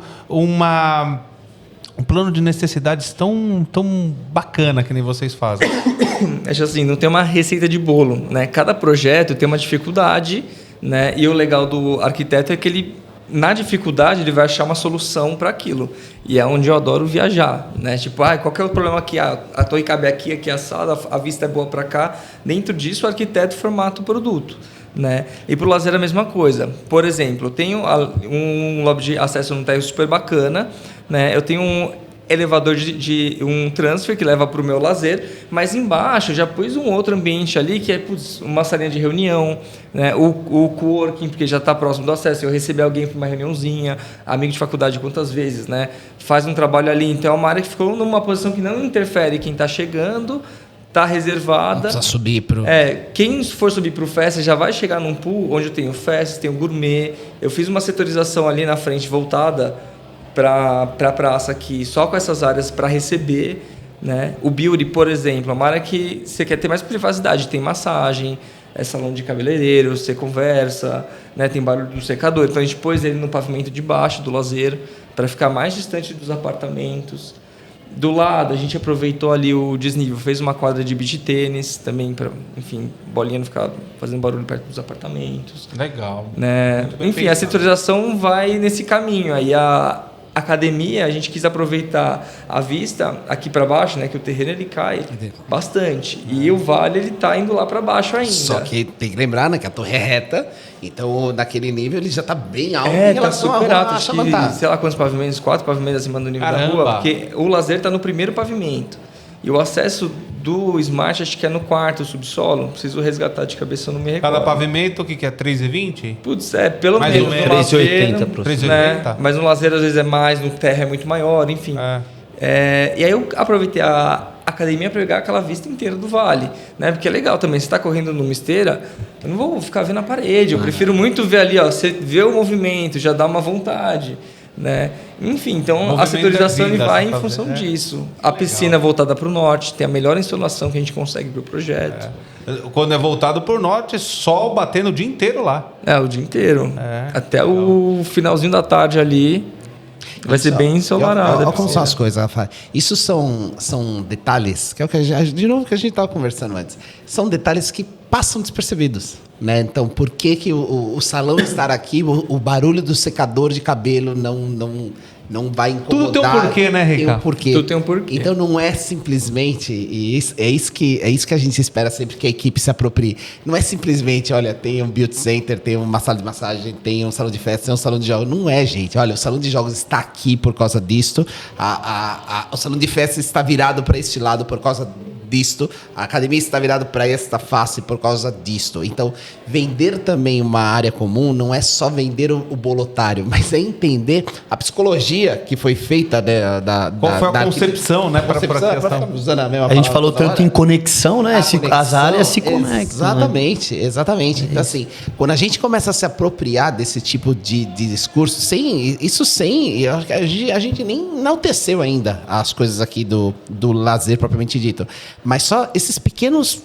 Speaker 1: plano de necessidades tão bacana que nem vocês fazem?
Speaker 4: Acho assim, não tem uma receita de bolo, né? Cada projeto tem uma dificuldade, né? E o legal do arquiteto é que ele, na dificuldade, ele vai achar uma solução para aquilo. E é onde eu adoro viajar, né? Tipo, qual que é o problema aqui? A torre cabe aqui assada, a vista é boa para cá. Dentro disso, o arquiteto formata o produto, né? E para o lazer a mesma coisa. Por exemplo, eu tenho um lobby de acesso no térreo super bacana, né? Eu tenho um elevador de um transfer que leva para o meu lazer, mas embaixo eu já pus um outro ambiente ali que é uma salinha de reunião, né? O coworking, porque já está próximo do acesso. Eu receber alguém para uma reuniãozinha, amigo de faculdade quantas vezes, né? Faz um trabalho ali. Então é uma área que ficou numa posição que não interfere quem está chegando, está reservada. Não
Speaker 2: precisa subir pro...
Speaker 4: Quem for subir para o festa já vai chegar num pool onde eu tenho festa, tenho gourmet. Eu fiz uma setorização ali na frente voltada para a praça aqui, só com essas áreas para receber, né? O beauty, por exemplo, é uma área que você quer ter mais privacidade. Tem massagem, salão de cabeleireiro, você conversa, né? Tem barulho do secador. Então a gente pôs ele no pavimento de baixo do lazer para ficar mais distante dos apartamentos. Do lado, a gente aproveitou ali o desnível, fez uma quadra de beach tênis também para, enfim, bolinha não ficar fazendo barulho perto dos apartamentos.
Speaker 1: Legal.
Speaker 4: Né? Enfim, a setorização vai nesse caminho. Aí a academia, a gente quis aproveitar a vista aqui para baixo, né, que o terreno ele cai bastante. E o vale ele tá indo lá para baixo ainda.
Speaker 2: Só que tem que lembrar, né, que a torre é reta, então naquele nível ele já tá bem alto em relação
Speaker 4: tá super
Speaker 2: à
Speaker 4: alto. Acho que, sei lá quantos pavimentos, 4 pavimentos acima do nível da rua, porque o lazer tá no primeiro pavimento. E o acesso do Smart, acho que é no quarto subsolo. Preciso resgatar de cabeça, eu não me recordo.
Speaker 1: Cada pavimento, o que é? 3,20?
Speaker 4: Putz, pelo
Speaker 1: mais
Speaker 4: menos.
Speaker 3: 3,80
Speaker 4: pro
Speaker 1: 3,80?
Speaker 4: né? Mas no lazer, às vezes, é mais, no terra é muito maior, enfim. E aí eu aproveitei a academia para pegar aquela vista inteira do vale, né? Porque é legal também, você está correndo numa esteira, eu não vou ficar vendo a parede, eu prefiro muito ver ali, ó, você vê o movimento, já dá uma vontade, né? Enfim, então a setorização ele vai em função disso. A piscina voltada para o norte, tem a melhor insolação que a gente consegue para o projeto.
Speaker 1: Quando é voltado para o norte, sol batendo o dia inteiro lá.
Speaker 4: O dia inteiro. Até o finalzinho da tarde ali. Vai ser bem ensolarado.
Speaker 2: Olha como são as coisas, Rafael. Isso são detalhes, que é o que de novo que a gente estava conversando antes. São detalhes que passam despercebidos, né? Então, por que o salão estar aqui, o barulho do secador de cabelo não vai incomodar?
Speaker 1: Tudo tem um porquê, né, Rica?
Speaker 2: Tem um porquê.
Speaker 4: Tudo tem um porquê.
Speaker 2: Então não é simplesmente, é isso que a gente espera sempre que a equipe se aproprie. Não é simplesmente, olha, tem um beauty center, tem uma sala de massagem, tem um salão de festa, tem um salão de jogos. Não é, gente. Olha, o salão de jogos está aqui por causa disto. O salão de festa está virado para este lado por causa disto. A academia está virada para esta face por causa disto. Então, vender também uma área comum não é só vender o bolotário, mas é entender a psicologia que foi feita
Speaker 1: Qual foi a concepção, né? Para
Speaker 2: usando a mesma
Speaker 3: a gente falou tanto em conexão, né? As áreas se conectam.
Speaker 2: Exatamente, né? Exatamente. Então, assim, quando a gente começa a se apropriar desse tipo de discurso, a gente nem enalteceu ainda as coisas aqui do lazer propriamente dito. Mas só esses pequenos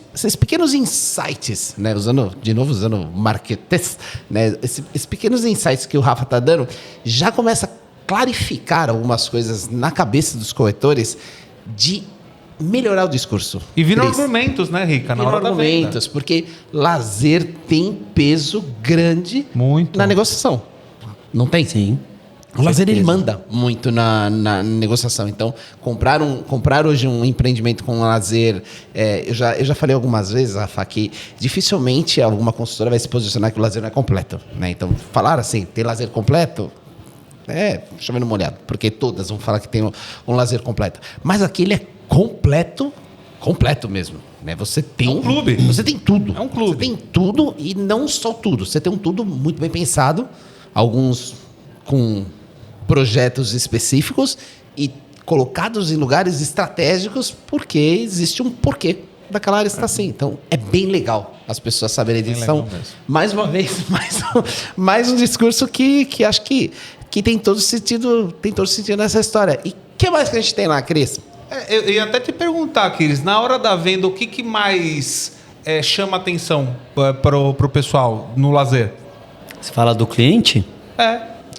Speaker 2: insights, né? Usando marketes, né? Esses pequenos insights que o Rafa está dando, já começa a clarificar algumas coisas na cabeça dos corretores de melhorar o discurso.
Speaker 1: E viram argumentos, né, Rica?
Speaker 2: Viram argumentos, porque lazer tem peso grande na negociação. Não tem?
Speaker 3: Sim.
Speaker 2: O lazer ele manda muito na negociação. Então, comprar hoje um empreendimento com lazer, eu já falei algumas vezes, Rafa, que dificilmente alguma consultora vai se posicionar que o lazer não é completo, né? Então, falar assim, tem lazer completo, chovendo molhado, porque todas vão falar que tem um lazer completo. Mas aqui ele é completo mesmo, né? Você tem
Speaker 1: um clube.
Speaker 2: Você tem tudo.
Speaker 1: É um clube.
Speaker 2: Você tem tudo e não só tudo. Você tem um tudo muito bem pensado, alguns com projetos específicos e colocados em lugares estratégicos porque existe um porquê daquela área estar assim. Então, é bem legal as pessoas saberem disso. Então, mais uma vez, mais um discurso que acho que tem todo sentido nessa história. E o que mais que a gente tem lá, Cris?
Speaker 1: Eu ia até te perguntar, Cris, na hora da venda, o que mais chama atenção pro pessoal no lazer?
Speaker 3: Você fala do cliente?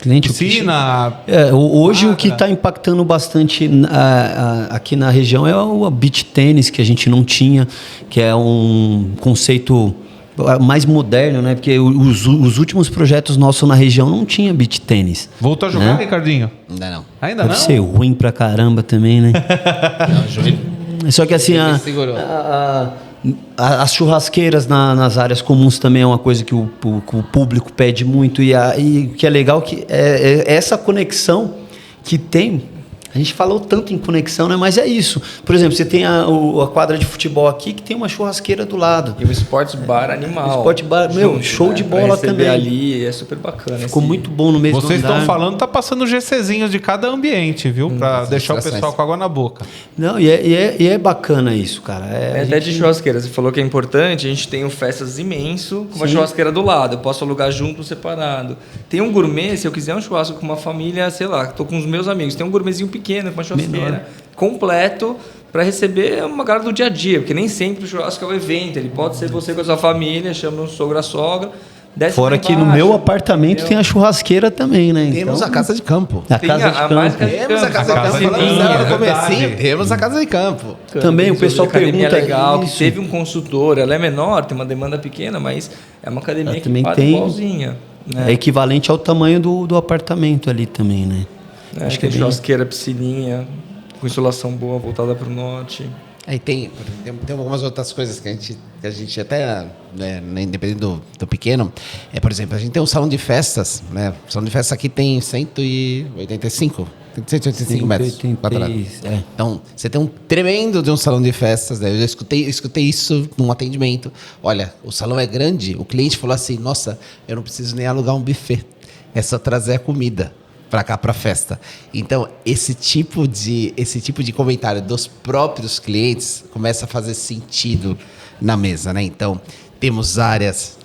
Speaker 3: Cliente,
Speaker 1: piscina.
Speaker 3: Hoje o que está impactando bastante aqui na região é o beach tênis, que a gente não tinha, que é um conceito mais moderno, né? Porque os últimos projetos nossos na região não tinha beach tênis.
Speaker 1: Voltou a jogar, Ricardinho?
Speaker 2: Ainda não.
Speaker 1: Ainda
Speaker 3: Deve
Speaker 1: não?
Speaker 3: ser ruim pra caramba também, né?
Speaker 2: Não, Júlio.
Speaker 3: Só que assim,
Speaker 2: Segurou.
Speaker 3: as churrasqueiras nas áreas comuns também é uma coisa que o público pede muito. E o que é legal que é essa conexão que tem. A gente falou tanto em conexão, né? Mas é isso. Por exemplo, você tem a quadra de futebol aqui que tem uma churrasqueira do lado.
Speaker 4: E o Sports Bar animal.
Speaker 3: O Sports Bar, meu, show de bola
Speaker 4: pra
Speaker 3: também.
Speaker 4: Ali é super bacana.
Speaker 3: Ficou muito bom no mesmo
Speaker 1: Vocês
Speaker 3: andar.
Speaker 1: estão falando, tá passando GCzinhos de cada ambiente, viu? Pra deixar o
Speaker 2: distrações.
Speaker 1: pessoal com água na boca.
Speaker 3: Não, e é bacana isso, cara.
Speaker 4: Até de churrasqueira, você falou que é importante, a gente tem um festas imenso, com uma
Speaker 3: Sim.
Speaker 4: churrasqueira do lado, eu posso alugar junto ou separado. Tem um gourmet, se eu quiser um churrasco com uma família, sei lá, tô com os meus amigos, tem um gourmetzinho pequeno, com uma churrasqueira, completo, para receber uma galera do dia a dia, porque nem sempre o churrasco é o evento, ele pode ser você com a sua família, chama um sogro, a sogra, desce
Speaker 3: Fora
Speaker 4: lá
Speaker 3: que no
Speaker 4: embaixo,
Speaker 3: meu apartamento tem a churrasqueira também, né?
Speaker 2: Temos a casa de campo.
Speaker 3: A
Speaker 4: Tem
Speaker 3: casa de
Speaker 4: a mais
Speaker 3: campo.
Speaker 2: Temos a casa de campo.
Speaker 1: de
Speaker 2: Falamos
Speaker 1: campo,
Speaker 2: dela no
Speaker 1: é verdade.
Speaker 2: comecinho. Temos a casa de campo.
Speaker 3: Também o pessoal
Speaker 4: academia
Speaker 3: pergunta
Speaker 4: legal,
Speaker 3: isso.
Speaker 4: que teve um consultor, ela é menor, tem uma demanda pequena, mas é uma academia
Speaker 3: Ela também
Speaker 4: equipada
Speaker 3: tem-
Speaker 4: igualzinha. Né?
Speaker 3: É equivalente ao tamanho do apartamento ali também, né?
Speaker 4: Acho que tem churrasqueira, piscininha, com insolação boa, voltada para o norte.
Speaker 2: Aí tem algumas outras coisas que a gente até, né, independente do pequeno, por exemplo, a gente tem um salão de festas, né? O salão de festas aqui tem 185 metros
Speaker 3: 180,
Speaker 2: quadrados.
Speaker 3: é.
Speaker 2: Então, você tem um tremendo de um salão de festas, né? Eu já escutei isso num atendimento. Olha, o salão é grande, o cliente falou assim, nossa, eu não preciso nem alugar um buffet, é só trazer a comida para cá, para festa. Então, esse tipo de comentário dos próprios clientes começa a fazer sentido na mesa, né? Então, temos áreas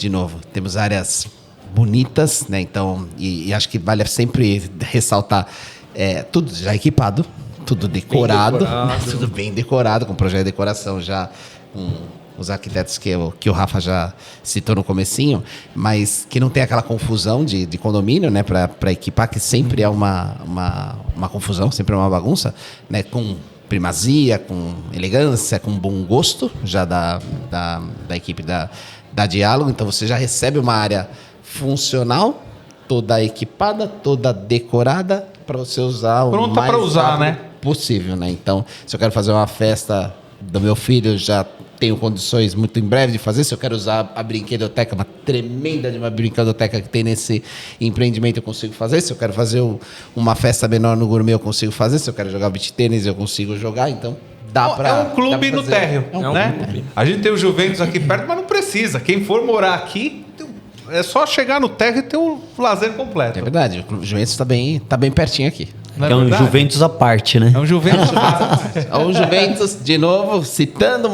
Speaker 2: bonitas, né? Então, e acho que vale sempre ressaltar, tudo já equipado, tudo decorado,
Speaker 4: decorado.
Speaker 2: tudo bem decorado, com projeto de decoração já com os arquitetos que o Rafa já citou no comecinho, mas que não tem aquela confusão de condomínio, né, para equipar, que sempre é uma confusão, sempre é uma bagunça, né, com primazia, com elegância, com bom gosto já da equipe da Diálogo. Então você já recebe uma área funcional, toda equipada, toda decorada, para você usar
Speaker 1: Pronta
Speaker 2: o mais
Speaker 1: pra usar,
Speaker 2: rápido
Speaker 1: né?
Speaker 2: possível, né? Então, se eu quero fazer uma festa do meu filho, já tenho condições muito em breve de fazer. Se eu quero usar a brinquedoteca, uma tremenda de uma brinquedoteca que tem nesse empreendimento, eu consigo fazer. Se eu quero fazer uma festa menor no gourmet, eu consigo fazer. Se eu quero jogar beach tênis, eu consigo jogar. Então, dá pra...
Speaker 1: É um clube
Speaker 2: dá
Speaker 1: no
Speaker 2: pra fazer.
Speaker 1: térreo,
Speaker 4: É um
Speaker 1: né?
Speaker 4: clube.
Speaker 1: A gente tem o Juventus aqui perto, mas não precisa. Quem for morar aqui, é só chegar no térreo e ter o lazer completo.
Speaker 2: É verdade, o Clube Juventus tá bem pertinho aqui.
Speaker 1: Não
Speaker 3: É um
Speaker 1: verdade?
Speaker 3: Juventus à parte, né?
Speaker 1: É um Juventus.
Speaker 2: O Juventus, de novo, citando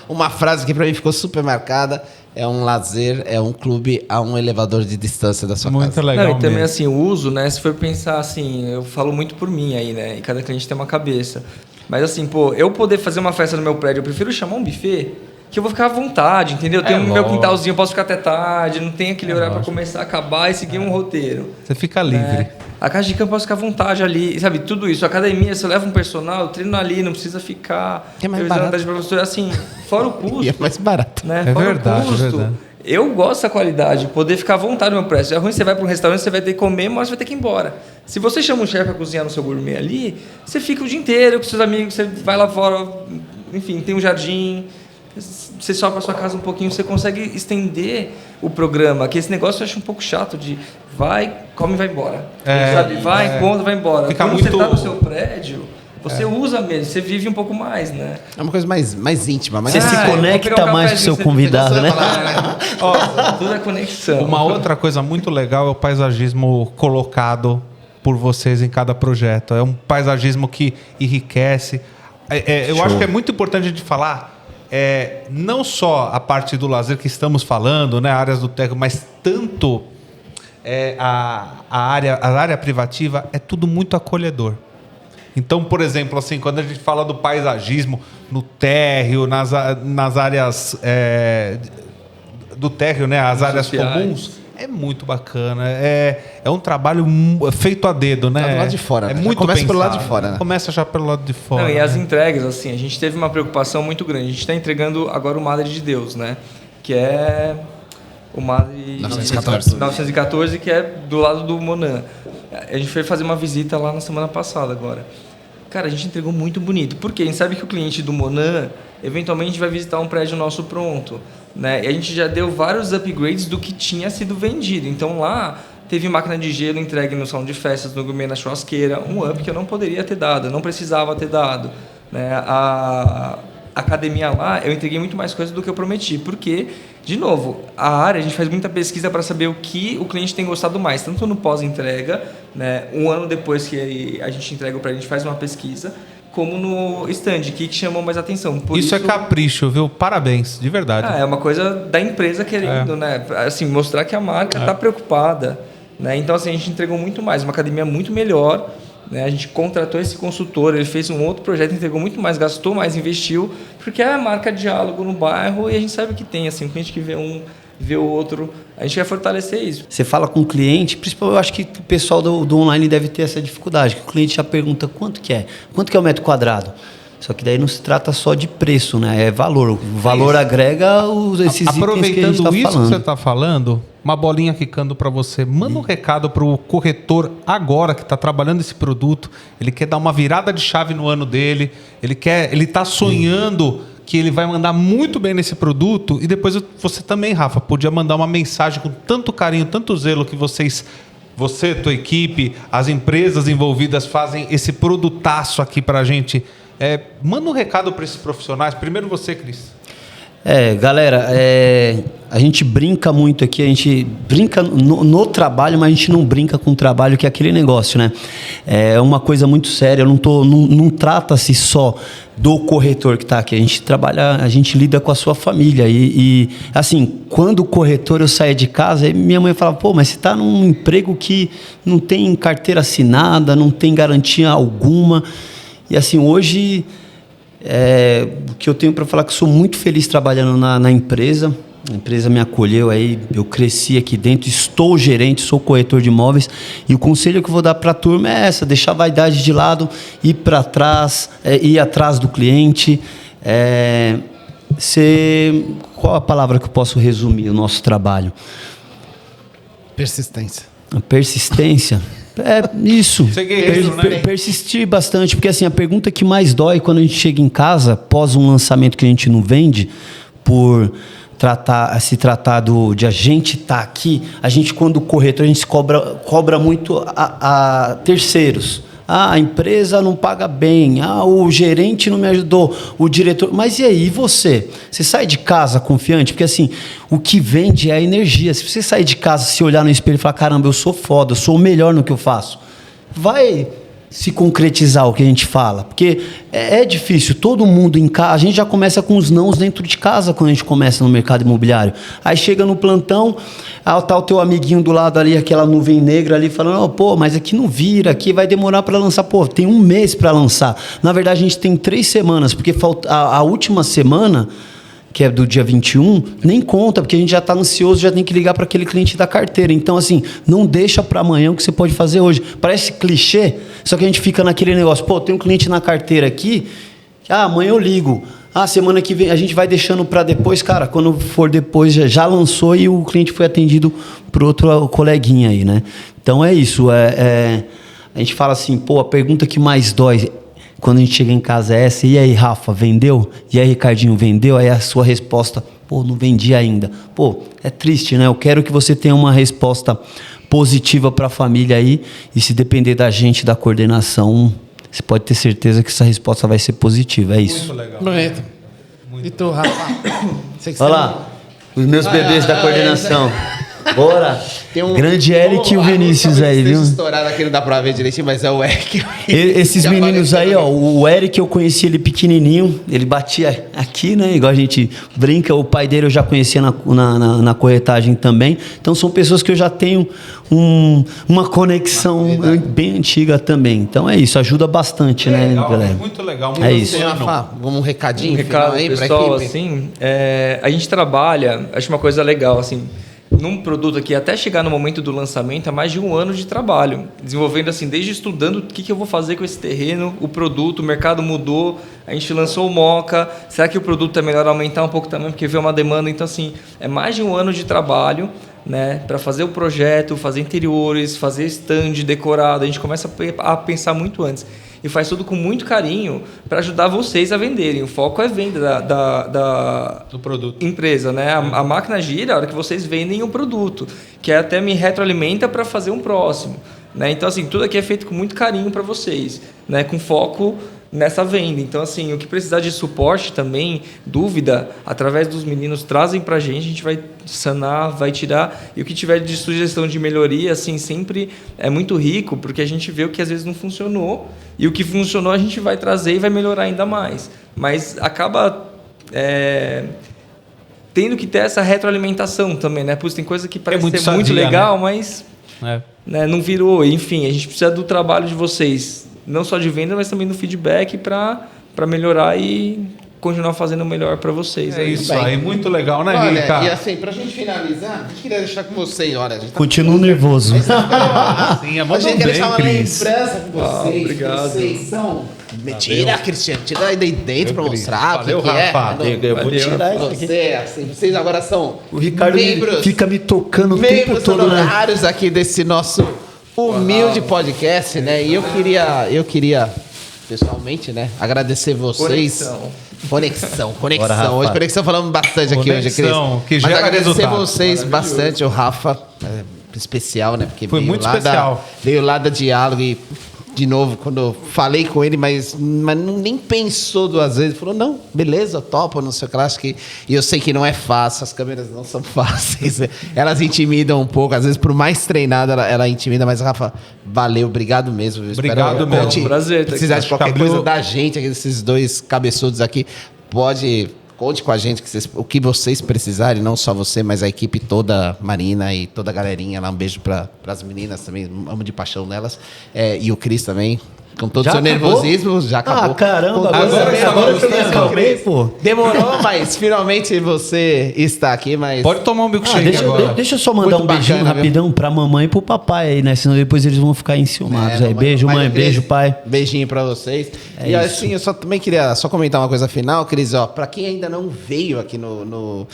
Speaker 2: uma frase que para mim ficou super marcada, é um lazer, é um clube a um elevador de distância da sua
Speaker 1: Muito
Speaker 2: casa.
Speaker 1: legal
Speaker 4: Não, e também
Speaker 1: mesmo.
Speaker 4: assim, o uso, né? Se for pensar assim, eu falo muito por mim aí, né? E cada cliente tem uma cabeça. Mas assim, pô, eu poder fazer uma festa no meu prédio, eu prefiro chamar um buffet, que eu vou ficar à vontade, entendeu? Tem o meu
Speaker 1: lógico.
Speaker 4: quintalzinho, eu posso ficar até tarde, não tem aquele horário para começar, acabar e seguir um roteiro.
Speaker 1: Você fica livre.
Speaker 4: né? A casa de campo eu posso ficar à vontade ali, sabe? Tudo isso. A academia, você leva um personal, eu treino ali, não precisa ficar
Speaker 2: Que é mais
Speaker 4: revisando a
Speaker 2: barato.
Speaker 4: taxa de professor, assim, fora o custo.
Speaker 2: E é mais barato.
Speaker 4: Né?
Speaker 1: É
Speaker 4: Fora
Speaker 1: verdade,
Speaker 4: o custo.
Speaker 1: é verdade.
Speaker 4: Eu gosto da qualidade, poder ficar à vontade no meu preço. É ruim, você vai para um restaurante, você vai ter que comer, mas você vai ter que ir embora. Se você chama um chefe para cozinhar no seu gourmet ali, você fica o dia inteiro com seus amigos, você vai lá fora, enfim, tem um jardim, você sobe para sua casa um pouquinho, você consegue estender o programa. Que esse negócio eu acho um pouco chato de vai, come e vai embora. Sabe? Vai, conta, vai embora.
Speaker 1: Fica
Speaker 4: Quando
Speaker 1: muito-
Speaker 4: você está no seu prédio, você usa mesmo, você vive um pouco mais, né?
Speaker 2: É uma coisa mais íntima. Mais
Speaker 3: Você se
Speaker 4: eu vou
Speaker 3: conecta
Speaker 4: pegar um
Speaker 3: mais com o seu
Speaker 4: cafezinho,
Speaker 3: convidado,
Speaker 4: você
Speaker 3: né?
Speaker 4: falar, Ó, tudo é conexão.
Speaker 1: Uma outra coisa muito legal é o paisagismo colocado por vocês em cada projeto. É um paisagismo que enriquece. Eu acho que é muito importante a gente falar não só a parte do lazer que estamos falando, né, áreas do técnico, mas tanto a área privativa, é tudo muito acolhedor. Então, por exemplo, assim, quando a gente fala do paisagismo no térreo, nas áreas do térreo, né, as áreas comuns, é muito bacana. É um trabalho feito a dedo, né?
Speaker 2: Tá do lado de fora.
Speaker 1: É
Speaker 2: Né?
Speaker 1: muito
Speaker 2: começa
Speaker 1: pensado.
Speaker 2: pelo lado de fora. Né?
Speaker 1: Começa já pelo lado de fora.
Speaker 4: Não, e
Speaker 1: né?
Speaker 4: as entregas, assim, a gente teve uma preocupação muito grande. A gente está entregando agora o Madre de Deus, né? Que é o Madre 914, que é do lado do Monan. A gente foi fazer uma visita lá na semana passada agora. Cara, a gente entregou muito bonito. Por quê? A gente sabe que o cliente do Monan eventualmente vai visitar um prédio nosso pronto, né? E a gente já deu vários upgrades do que tinha sido vendido. Então lá teve máquina de gelo entregue no salão de festas, no gourmet, na churrasqueira, um up que eu não poderia ter dado, não precisava ter dado, né? A academia lá, eu entreguei muito mais coisas do que eu prometi, porque, de novo, a área, a gente faz muita pesquisa para saber o que o cliente tem gostado mais, tanto no pós-entrega, né? Um ano depois que a gente entrega para a gente faz uma pesquisa, como no stand, que chamou mais atenção. Por
Speaker 1: isso é capricho, viu? Parabéns, de verdade.
Speaker 4: É uma coisa da empresa querendo, né? Assim, mostrar que a marca está preocupada, né? Então, assim, a gente entregou muito mais, uma academia muito melhor, né? A gente contratou esse consultor, ele fez um outro projeto, entregou muito mais, gastou mais, investiu, porque é a marca diálogo no bairro e a gente sabe que tem, assim, um cliente que vê um, vê o outro, a gente quer fortalecer isso.
Speaker 3: Você fala com o cliente, principalmente eu acho que o pessoal do online deve ter essa dificuldade, que o cliente já pergunta quanto que é o metro quadrado. Só que daí não se trata só de preço, né? É valor. O valor agrega esses itens que a gente
Speaker 1: Aproveitando
Speaker 3: tá
Speaker 1: isso
Speaker 3: falando.
Speaker 1: que você está falando, uma bolinha quicando para você. Manda um recado para o corretor agora que está trabalhando esse produto. Ele quer dar uma virada de chave no ano dele. Ele está sonhando que ele vai mandar muito bem nesse produto. E depois você também, Rafa, podia mandar uma mensagem com tanto carinho, tanto zelo que você, tua equipe, as empresas envolvidas fazem esse produtaço aqui para a gente. Manda um recado para esses profissionais. Primeiro você, Cris.
Speaker 3: Galera, a gente brinca muito aqui, a gente brinca no trabalho, mas a gente não brinca com o trabalho, que é aquele negócio, né? É uma coisa muito séria, não trata-se só do corretor que está aqui, a gente trabalha, a gente lida com a sua família e assim, quando o corretor eu saía de casa, minha mãe falava, pô, mas você está num emprego que não tem carteira assinada, não tem garantia alguma. E assim, hoje, o que eu tenho para falar é que eu sou muito feliz trabalhando na empresa. A empresa me acolheu aí, eu cresci aqui dentro, estou gerente, sou corretor de imóveis. E o conselho que eu vou dar para a turma é essa, deixar a vaidade de lado, ir para trás, ir atrás do cliente. Qual a palavra que eu posso resumir o nosso trabalho?
Speaker 2: Persistência.
Speaker 3: A persistência. Isso. Persistir bastante, porque assim, a pergunta que mais dói quando a gente chega em casa, após um lançamento que a gente não vende, por se tratar de a gente estar aqui, a gente, quando corretor, a gente cobra muito a terceiros. A empresa não paga bem, o gerente não me ajudou, o diretor... Mas e aí, e você? Você sai de casa confiante? Porque assim, o que vende é a energia. Se você sair de casa, se olhar no espelho e falar, caramba, eu sou foda, eu sou o melhor no que eu faço, vai se concretizar o que a gente fala. Porque é difícil, todo mundo em casa... A gente já começa com os nãos dentro de casa quando a gente começa no mercado imobiliário. Aí chega no plantão, tá o teu amiguinho do lado ali, aquela nuvem negra ali, falando, pô, mas aqui não vira, aqui vai demorar para lançar. Pô, tem um mês para lançar. Na verdade, a gente tem 3 semanas, porque a última semana, que é do dia 21, nem conta, porque a gente já está ansioso, já tem que ligar para aquele cliente da carteira. Então, assim, não deixa para amanhã o que você pode fazer hoje. Parece clichê, só que a gente fica naquele negócio, pô, tem um cliente na carteira aqui, amanhã eu ligo. Semana que vem a gente vai deixando para depois, cara, quando for depois já lançou e o cliente foi atendido por outro coleguinha aí, né? Então é isso, a gente fala assim, pô, a pergunta que mais dói quando a gente chega em casa é essa, e aí, Rafa, vendeu? E aí, Ricardinho, vendeu? Aí a sua resposta, pô, não vendi ainda. Pô, é triste, né? Eu quero que você tenha uma resposta positiva para a família aí, e se depender da gente, da coordenação, você pode ter certeza que essa resposta vai ser positiva, é isso.
Speaker 1: Muito legal.
Speaker 2: Bonito. E tu, Rafa?
Speaker 3: Olha lá, os meus bebês da coordenação. Bora.
Speaker 2: Tem um
Speaker 3: Grande Eric e o Vinícius aí, viu?
Speaker 2: Estourado aqui, não dá pra ver direitinho, mas é o Eric.
Speaker 3: Esses
Speaker 2: Já
Speaker 3: meninos aí,
Speaker 2: apareceu.
Speaker 3: ó, o Eric eu conheci ele pequenininho, ele batia aqui, né, igual a gente brinca, o pai dele eu já conhecia na corretagem também, então são pessoas que eu já tenho uma conexão bem antiga também, então é isso, ajuda bastante, né,
Speaker 1: Legal,
Speaker 3: galera?
Speaker 1: muito legal.
Speaker 3: É isso.
Speaker 2: Rafa, um recadinho
Speaker 4: Um recado,
Speaker 2: final aí pra
Speaker 4: pessoal,
Speaker 2: equipe.
Speaker 4: assim, a gente trabalha, acho uma coisa legal, assim, num produto aqui, até chegar no momento do lançamento, é mais de 1 ano de trabalho, desenvolvendo assim, desde estudando o que eu vou fazer com esse terreno, o produto, o mercado mudou, a gente lançou o Moca, será que o produto é melhor aumentar um pouco também, porque veio uma demanda, então assim, é mais de 1 ano de trabalho, né, para fazer o projeto, fazer interiores, fazer stand decorado, a gente começa a pensar muito antes. E faz tudo com muito carinho para ajudar vocês a venderem. O foco é venda
Speaker 1: Do produto.
Speaker 4: empresa, né? A máquina gira a hora que vocês vendem o produto, que até me retroalimenta para fazer um próximo, né? Então, assim, tudo aqui é feito com muito carinho para vocês, né? Com foco nessa venda. Então, assim, o que precisar de suporte também, dúvida, através dos meninos, trazem para a gente vai sanar, vai tirar. E o que tiver de sugestão de melhoria, assim, sempre é muito rico, porque a gente vê o que às vezes não funcionou, e o que funcionou a gente vai trazer e vai melhorar ainda mais. Mas acaba tendo que ter essa retroalimentação também, né? Pois tem coisa que parece
Speaker 1: muito
Speaker 4: ser muito
Speaker 1: sadia,
Speaker 4: legal,
Speaker 1: né?
Speaker 4: mas
Speaker 1: É.
Speaker 4: né, não virou. Enfim, a gente precisa do trabalho de vocês, não só de venda, mas também do feedback para melhorar e continuar fazendo o melhor para vocês.
Speaker 1: É
Speaker 4: aí.
Speaker 1: isso aí, muito legal, né,
Speaker 2: Olha,
Speaker 1: Rica?
Speaker 2: e assim, pra gente finalizar, a gente queria deixar com vocês, olha, a gente tá
Speaker 3: Continuo nervoso.
Speaker 1: Sim,
Speaker 2: a
Speaker 1: mandou
Speaker 2: gente quer
Speaker 1: bem,
Speaker 2: deixar uma
Speaker 1: Cris.
Speaker 2: lembrança com vocês.
Speaker 4: obrigado.
Speaker 2: Vocês são... Tira, Cristiano, tira aí de dentro pra
Speaker 1: Cris.
Speaker 2: mostrar
Speaker 1: Valeu,
Speaker 2: o que é.
Speaker 1: Rafa.
Speaker 3: Eu vou tirar isso aqui.
Speaker 2: Você, assim, vocês agora são
Speaker 3: O Ricardo
Speaker 2: membros,
Speaker 3: fica me tocando o tempo
Speaker 2: membros
Speaker 3: todo, né?
Speaker 2: honorários aqui desse nosso humilde podcast, né? E eu queria pessoalmente, né, agradecer vocês. Conexão.
Speaker 3: Bora, Rafa.
Speaker 2: Hoje, conexão falamos bastante aqui hoje, Cris.
Speaker 1: Conexão, que
Speaker 2: Mas
Speaker 1: gera
Speaker 2: agradecer
Speaker 1: resultado.
Speaker 2: vocês bastante, o Rafa, especial, né? Porque
Speaker 1: Foi
Speaker 2: veio
Speaker 1: muito
Speaker 2: lá
Speaker 1: especial.
Speaker 2: veio lá da Diálogo e, de novo, quando eu falei com ele, mas nem pensou 2 vezes, falou, não, beleza, topo, não sei o que lá, acho que... E eu sei que não é fácil, as câmeras não são fáceis, elas intimidam um pouco, às vezes, por mais treinada, ela intimida, mas, Rafa, valeu, obrigado mesmo. Eu
Speaker 1: Obrigado
Speaker 2: espero,
Speaker 1: mesmo.
Speaker 2: conte-
Speaker 4: Prazer ter
Speaker 2: precisar
Speaker 4: aqui.
Speaker 2: de qualquer
Speaker 1: Acho que abriu-
Speaker 2: coisa da gente, aqui, desses 2 cabeçudos aqui, conte com a gente, o que vocês precisarem, não só você, mas a equipe toda, Marina e toda a galerinha lá. Um beijo para as meninas também, amo de paixão nelas. E o Cris também, com todo o
Speaker 3: Já
Speaker 2: seu
Speaker 3: acabou?
Speaker 2: nervosismo, já acabou.
Speaker 3: Ah, caramba,
Speaker 2: Com
Speaker 3: agora
Speaker 2: todo-
Speaker 3: que eu me acalmei, pô.
Speaker 2: Demorou, mas finalmente você está aqui, mas...
Speaker 1: Pode tomar um milkshake agora.
Speaker 3: Deixa eu só mandar
Speaker 2: Muito
Speaker 3: um beijinho
Speaker 2: bacana, viu?
Speaker 3: rapidão pra mamãe e pro papai aí, né? Senão depois eles vão ficar enciumados aí. Beijo,
Speaker 2: Mas,
Speaker 3: mãe.
Speaker 2: Cris,
Speaker 3: Beijo, pai.
Speaker 2: Beijinho pra vocês.
Speaker 3: É
Speaker 2: E
Speaker 3: isso.
Speaker 2: assim, eu só também queria comentar uma coisa final, Cris, ó, pra quem ainda não veio aqui no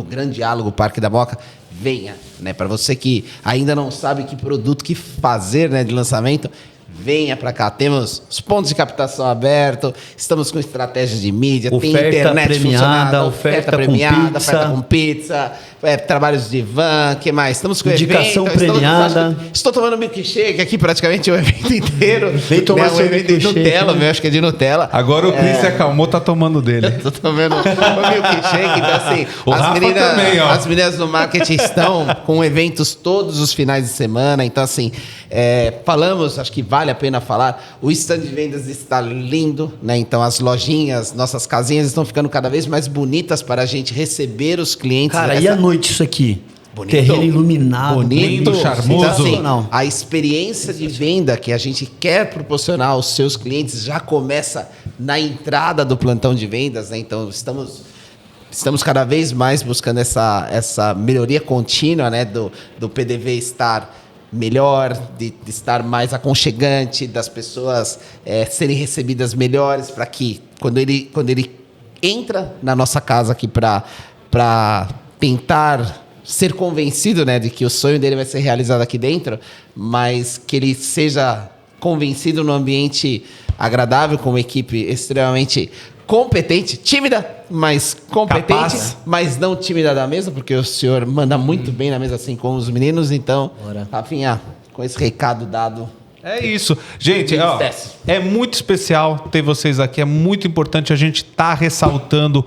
Speaker 2: Grande Diálogo Parque da Moca, venha, né? Pra você que ainda não sabe que produto que fazer, né, de lançamento, venha pra cá. Temos os pontos de captação abertos, estamos com estratégias de mídia, tem
Speaker 3: Oferta
Speaker 2: internet
Speaker 3: premiada,
Speaker 2: funcionando,
Speaker 3: oferta com
Speaker 2: premiada,
Speaker 3: pizza.
Speaker 2: oferta com pizza, trabalhos de van, que mais? Estamos com
Speaker 3: Indicação
Speaker 2: evento,
Speaker 3: premiada.
Speaker 2: Estou tomando milkshake aqui praticamente o evento inteiro.
Speaker 3: Vem tomar
Speaker 2: Né,
Speaker 3: seu
Speaker 2: um evento de
Speaker 3: milkshake,
Speaker 2: Nutella,
Speaker 3: né?
Speaker 2: meu, acho que é de Nutella.
Speaker 1: Agora o Cris se acalmou, tá tomando dele.
Speaker 2: Tô tomando o milkshake, então assim,
Speaker 1: O Rafa também, ó.
Speaker 2: as meninas do marketing estão com eventos todos os finais de semana, então assim, falamos, acho que vale a pena falar, o stand de vendas está lindo, né? Então as lojinhas, nossas casinhas estão ficando cada vez mais bonitas para a gente receber os clientes.
Speaker 3: Cara,
Speaker 2: nessa-
Speaker 3: e à noite isso aqui?
Speaker 2: Bonito.
Speaker 3: Terreno iluminado.
Speaker 2: Bonito,
Speaker 1: charmoso.
Speaker 2: Então, assim,
Speaker 3: Sensacional.
Speaker 2: a experiência de venda que a gente quer proporcionar aos seus clientes já começa na entrada do plantão de vendas, né? Então, estamos cada vez mais buscando essa melhoria contínua, né? Do PDV estar melhor, de estar mais aconchegante, das pessoas serem recebidas melhores, para que quando ele entra na nossa casa aqui para tentar ser convencido, né, de que o sonho dele vai ser realizado aqui dentro, mas que ele seja convencido num ambiente agradável, com uma equipe extremamente competente, tímida, mas competente,
Speaker 1: Capaz.
Speaker 2: mas não tímida da mesa, porque o senhor manda muito bem na mesa, assim como os meninos. Então,
Speaker 3: Bora.
Speaker 2: Rafinha, com esse recado dado,
Speaker 1: É isso. Gente, ó,
Speaker 2: Desce.
Speaker 1: é muito especial ter vocês aqui. É muito importante a gente estar ressaltando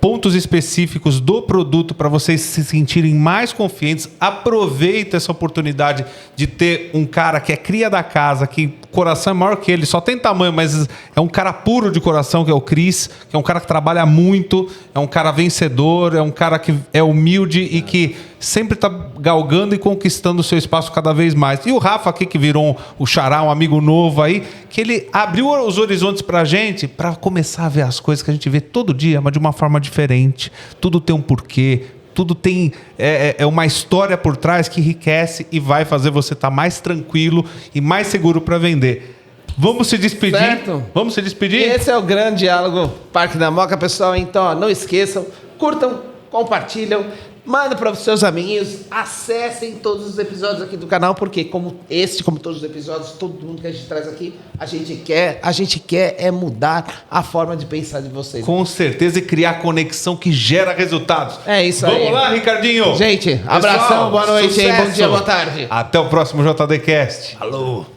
Speaker 1: pontos específicos do produto para vocês se sentirem mais confiantes. Aproveita essa oportunidade de ter um cara que é cria da casa, que o coração é maior que ele, só tem tamanho, mas é um cara puro de coração, que é o Cris, que é um cara que trabalha muito, é um cara vencedor, é um cara que é humilde e que sempre está galgando e conquistando o seu espaço cada vez mais. E o Rafa aqui, que virou o Xará, um amigo novo aí, que ele abriu os horizontes pra gente, para começar a ver as coisas que a gente vê todo dia, mas de uma forma diferente. Tudo tem um porquê, tudo tem uma história por trás que enriquece e vai fazer você estar mais tranquilo e mais seguro para vender. Vamos se despedir?
Speaker 2: Certo.
Speaker 1: Vamos se despedir?
Speaker 2: E esse é o grande diálogo Parque da Moca, pessoal. Então, ó, não esqueçam, curtam, compartilham, mandem para os seus amiguinhos, acessem todos os episódios aqui do canal, porque como todos os episódios, todo mundo que a gente traz aqui, a gente quer é mudar a forma de pensar de vocês.
Speaker 1: Com certeza, e criar conexão que gera resultados.
Speaker 2: É isso aí.
Speaker 1: Vamos lá, Ricardinho.
Speaker 2: Gente,
Speaker 1: Pessoal,
Speaker 2: abração, boa noite,
Speaker 1: sucesso.
Speaker 2: bom dia, boa tarde.
Speaker 1: Até o próximo JDcast.
Speaker 3: Alô.